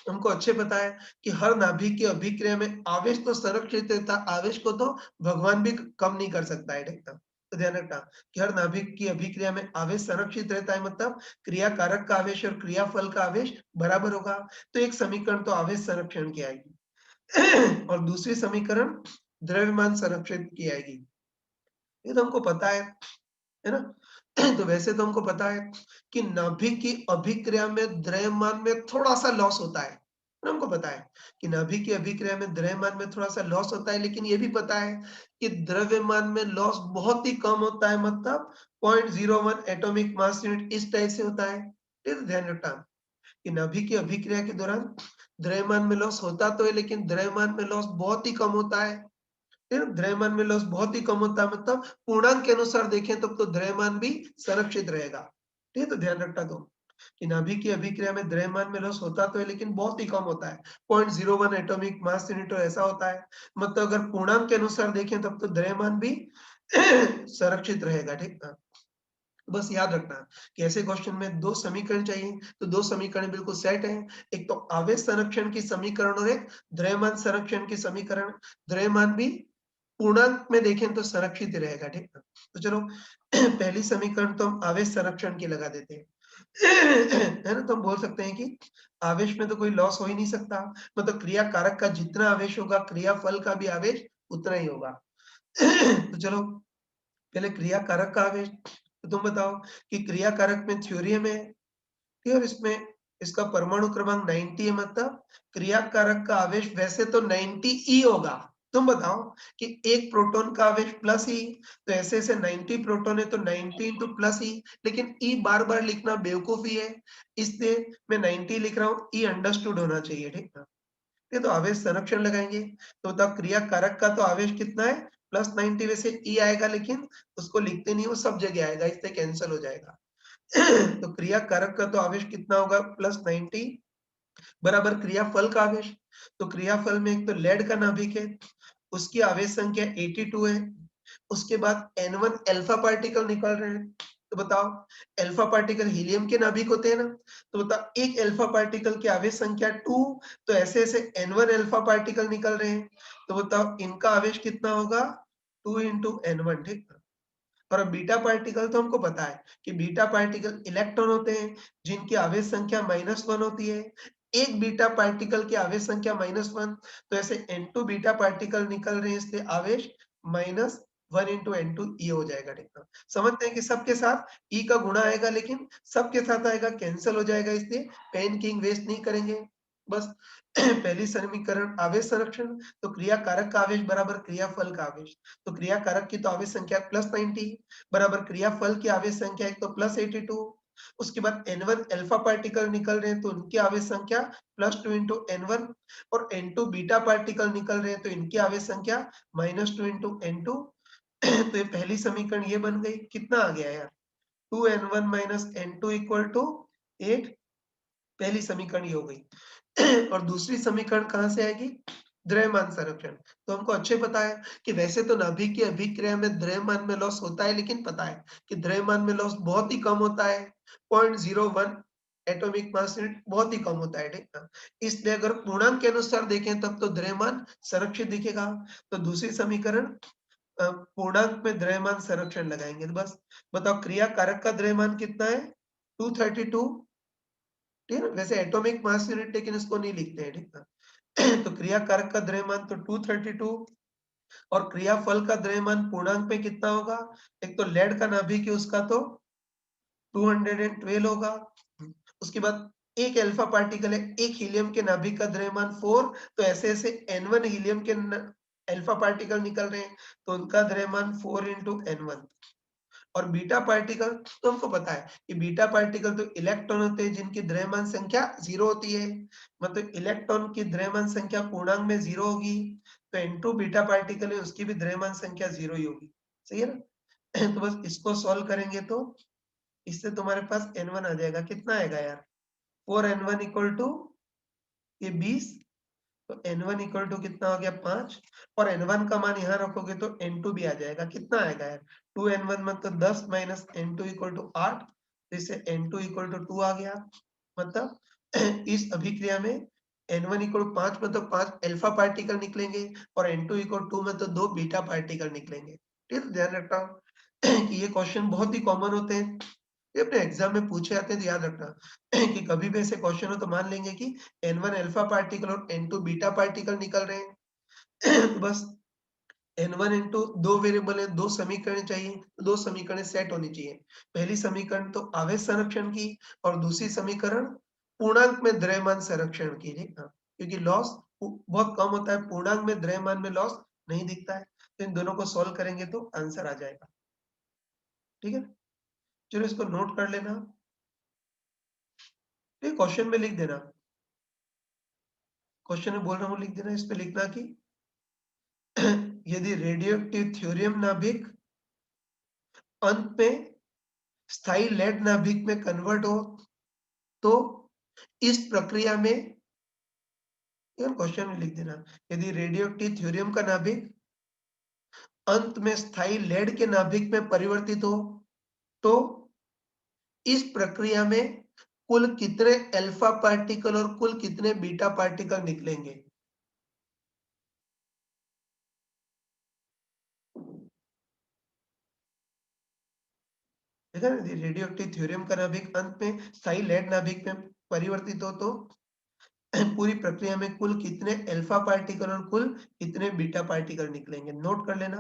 हमको अच्छे पता है कि हर नाभिक की अभिक्रिया में आवेश तो संरक्षित रहता है, आवेश को तो भगवान भी कम नहीं कर सकता है, ठीक ना? तो ध्यान रखना कि हर नाभिक की अभिक्रिया में आवेश संरक्षित रहता है मतलब क्रिया कारक का आवेश और क्रियाफल का आवेश बराबर होगा। तो एक समीकरण तो आवेश संरक्षण की आएगी और दूसरी समीकरण द्रव्यमान संरक्षित की आएगी। ये तो हमको पता है ना? तो वैसे तो हमको पता है कि नाभिक की अभिक्रिया में द्रव्यमान में थोड़ा-सा लॉस होता है। ना हमको पता है कि नाभिक की अभिक्रिया में द्रव्यमान में थोड़ा-सा लॉस होता है, लेकिन ये भी पता है कि द्रव्यमान में लॉस बहुत ही कम होता है मतलब 0.01 एटॉमिक मास यूनिट इस टाइप से होता है। ये तो ध्यान रखना कि नाभिक की अभिक्रिया के दौरान द्रव्यमान में लॉस होता तो है, लेकिन द्रव्यमान में लॉस बहुत ही कम होता है। फिर द्रव्यमान में लॉस बहुत ही कम होता है मतलब पूर्णांक के अनुसार देखें तब तो द्रव्यमान भी संरक्षित रहेगा। ठीक है, तो ध्यान रखना तुम कि नाभिक की अभिक्रिया में द्रव्यमान में लॉस होता तो है लेकिन बहुत ही कम होता है। 0.01 एटॉमिक मास यूनिट ऐसा होता है। मतलब अगर पूर्णांक के अनुसार देखें तब तो द्रव्यमान भी संरक्षित रहेगा, ठीक ना? बस याद रखना कि ऐसे क्वेश्चन में दो समीकरण चाहिए तो दो समीकरण बिल्कुल सेट हैं। एक तो आवेश संरक्षण की समीकरण और एक द्रव्यमान संरक्षण की समीकरण। द्रव्यमान भी पूर्णांक में देखें तो संरक्षित ही रहेगा, ठीक ना? तो चलो पहली समीकरण तो हम आवेश संरक्षण की लगा देते हैं। है ना? तो हम बोल सकते हैं कि आवेश में तो कोई लॉस हो ही नहीं सकता। मतलब क्रिया कारक का जितना आवेश होगा क्रियाफल का भी आवेश उतना ही होगा। तो चलो पहले क्रिया कारक का आवेश। तो तुम बताओ कि क्रिया कारक में थ्योरम है, ठीक है? और इसमें इसका परमाणु क्रमांक 90 है मतलब क्रिया कारक का आवेश वैसे तो 90 ई होगा। तुम बताओ कि एक प्रोटॉन का आवेश प्लस ई, तो ऐसे 90 प्रोटॉन है तो 90 इंटू प्लस ई, लेकिन ई बार-बार लिखना बेवकूफी है, इसलिए मैं 90 लिख रहा हूँ, ई अंडरस्टूड होना चाहिए, ठीक है? ये तो आवेश संरक्षण लगाएंगे तो बताओ क्रिया कारक का तो आवेश कितना है प्लस 90, वैसे ई आएगा लेकिन उसको लिखते नहीं, वो सब जगह आएगा इससे कैंसिल हो जाएगा। तो क्रिया कारक का तो आवेश कितना होगा प्लस 90 बराबर क्रियाफल का आवेश। तो क्रियाफल में एक तो लेड का नाभिक है, उसकी आवेश संख्या 82 है। उसके बाद N1 अल्फा पार्टिकल निकल रहे हैं। तो बताओ अल्फा पार्टिकल हीलियम के नाभिक होते हैं ना, तो बताओ एक अल्फा पार्टिकल की आवेश संख्या 2, तो ऐसे N1 अल्फा पार्टिकल निकल रहे हैं। तो बताओ इनका आवेश कितना होगा 2 इंटू N1, ठीक है? और अब बीटा पार्टिकल तो हमको पता है कि बीटा पार्टिकल इलेक्ट्रॉन होते हैं जिनकी आवेश संख्या -1 होती है। एक बीटा पार्टिकल की आवेश संख्या -1, तो ऐसे N2 बीटा पार्टिकल निकल रहे हैं इसलिए आवेश -1 इंटू N2 ये हो जाएगा, ठीक है? समझते हैं कि सबके साथ ई का गुणा आएगा लेकिन सबके साथ आएगा कैंसिल हो जाएगा, इसलिए पेन किंग वेस्ट नहीं करेंगे। बस पहली समीकरण आवेश संरक्षण, तो क्रिया कारक का आवेश बराबर क्रियाफल का आवेश। तो क्रिया कारक की तो आवेश संख्या प्लस 90 बराबर क्रियाफल की आवेश संख्या एक तो प्लस 82। उसके बाद N1 अल्फा पार्टिकल निकल रहे हैं तो उनकी आवेश संख्या प्लस 2 इंटू N1 और N2 बीटा पार्टिकल निकल रहे हैं तो इनकी आवेश संख्या -2 इंटू N2। तो ये पहली समीकरण ये बन गई। कितना आ गया यार 2N1 minus N2 equal to 8। पहली समीकरण ये हो गई। और दूसरी समीकरण कहाँ से आएगी द्रव्यमान संरक्षण। तो हमको अच्छे पता है कि वैसे तो नाभिक की अभिक्रिया में द्रव्यमान में लॉस होता है लेकिन पता है कि द्रव्यमान में लॉस बहुत ही कम होता है 0.01 एटॉमिक मास यूनिट बहुत ही कम होता है, ठीक ना? इसलिए अगर पूर्णांक के अनुसार देखें तब तो द्रव्यमान संरक्षित दिखेगा। तो दूसरी समीकरण पूर्णांक में द्रव्यमान संरक्षण लगाएंगे। तो बस बताओ क्रिया कारक का द्रव्यमान कितना है 232, ठीक है? वैसे एटॉमिक मास यूनिट लेकिन इसको नहीं लिखते हैं, ठीक है? तो क्रिया कारक का द्रव्यमान तो 232 और क्रियाफल का द्रव्यमान पूर्णांक में कितना होगा? एक तो लेड का नाभिक है उसका तो 212 होगा। उसके बाद एक अल्फा पार्टिकल है, एक हीलियम के नाभिक का द्रव्यमान 4, तो ऐसे-ऐसे N1 हीलियम के अल्फा पार्टिकल निकल रहे हैं, तो उनका द्रव्यमान 4 into N1। और बीटा पार्टिकल तो हमको पता है कि बीटा पार्टिकल तो इलेक्ट्रॉन होते हैं जिनकी द्रव्यमान संख्या 0 होती है। मतलब इलेक्ट्रॉन की द्रव्यमान संख्या पूर्णांक में 0 होगी, तो N2 बीटा पार्टिकल है उसकी भी द्रव्यमान संख्या 0 ही होगी। सही है ना? तो बस इसको सॉल्व करेंगे तो इससे तुम्हारे पास N1 आ जाएगा। कितना आएगा यार? 4N1 इक्वल टू ये 20, तो N1 इक्वल टू कितना हो गया 5 और N1 का मान यहाँ रखोगे तो N2 भी आ जाएगा। कितना आएगा यार? 2N1 मतलब 10 माइनस N2 इक्वल टू 8, तो इससे N2 इक्वल टू 2 आ गया। मतलब इस अभिक्रिया में N1 इक्वल 5 मतलब 5 अल्फा पार्टिकल निकलेंगे और N2 इक्वल 2 मतलब 2 बीटा पार्टिकल निकलेंगे। ठीक है, ध्यान रखना कि ये क्वेश्चन बहुत ही कॉमन होते हैं। ये अपने एग्जाम में पूछे जाते हैं तो याद रखना कि कभी भी ऐसे क्वेश्चन हो तो मान लेंगे कि N1 अल्फा पार्टिकल और N2 बीटा पार्टिकल निकल रहे हैं। तो बस N1 इंटू 2 वेरिएबल है, 2 समीकरण चाहिए, 2 समीकरण सेट होनी चाहिए। पहली समीकरण तो आवेश संरक्षण की और दूसरी समीकरण पूर्णांक में द्रव्यमान संरक्षण की। हाँ, क्योंकि लॉस बहुत कम होता है, पूर्णांक में द्रव्यमान में लॉस नहीं दिखता है। तो इन दोनों को सॉल्व करेंगे तो आंसर आ जाएगा। ठीक है, चलो इसको नोट कर लेना। ये क्वेश्चन में लिख देना। क्वेश्चन में बोल रहा हूँ लिख देना, इस पे लिखना कि यदि रेडियोएक्टिव थ्योरियम नाभिक अंत में स्थायी लेड नाभिक में कन्वर्ट हो तो इस प्रक्रिया में क्वेश्चन में लिख देना, यदि रेडियोएक्टिव थ्योरियम का नाभिक अंत में स्थायी लेड के नाभिक में परिवर्तित हो तो इस प्रक्रिया में कुल कितने अल्फा पार्टिकल और कुल कितने बीटा पार्टिकल निकलेंगे। देखा ना, रेडियोएक्टिव थ्योरियम का नाभिक अंत में स्थायी लेड नाभिक में परिवर्तित हो तो पूरी प्रक्रिया में कुल कितने अल्फा पार्टिकल और कुल कितने बीटा पार्टिकल निकलेंगे। नोट कर लेना।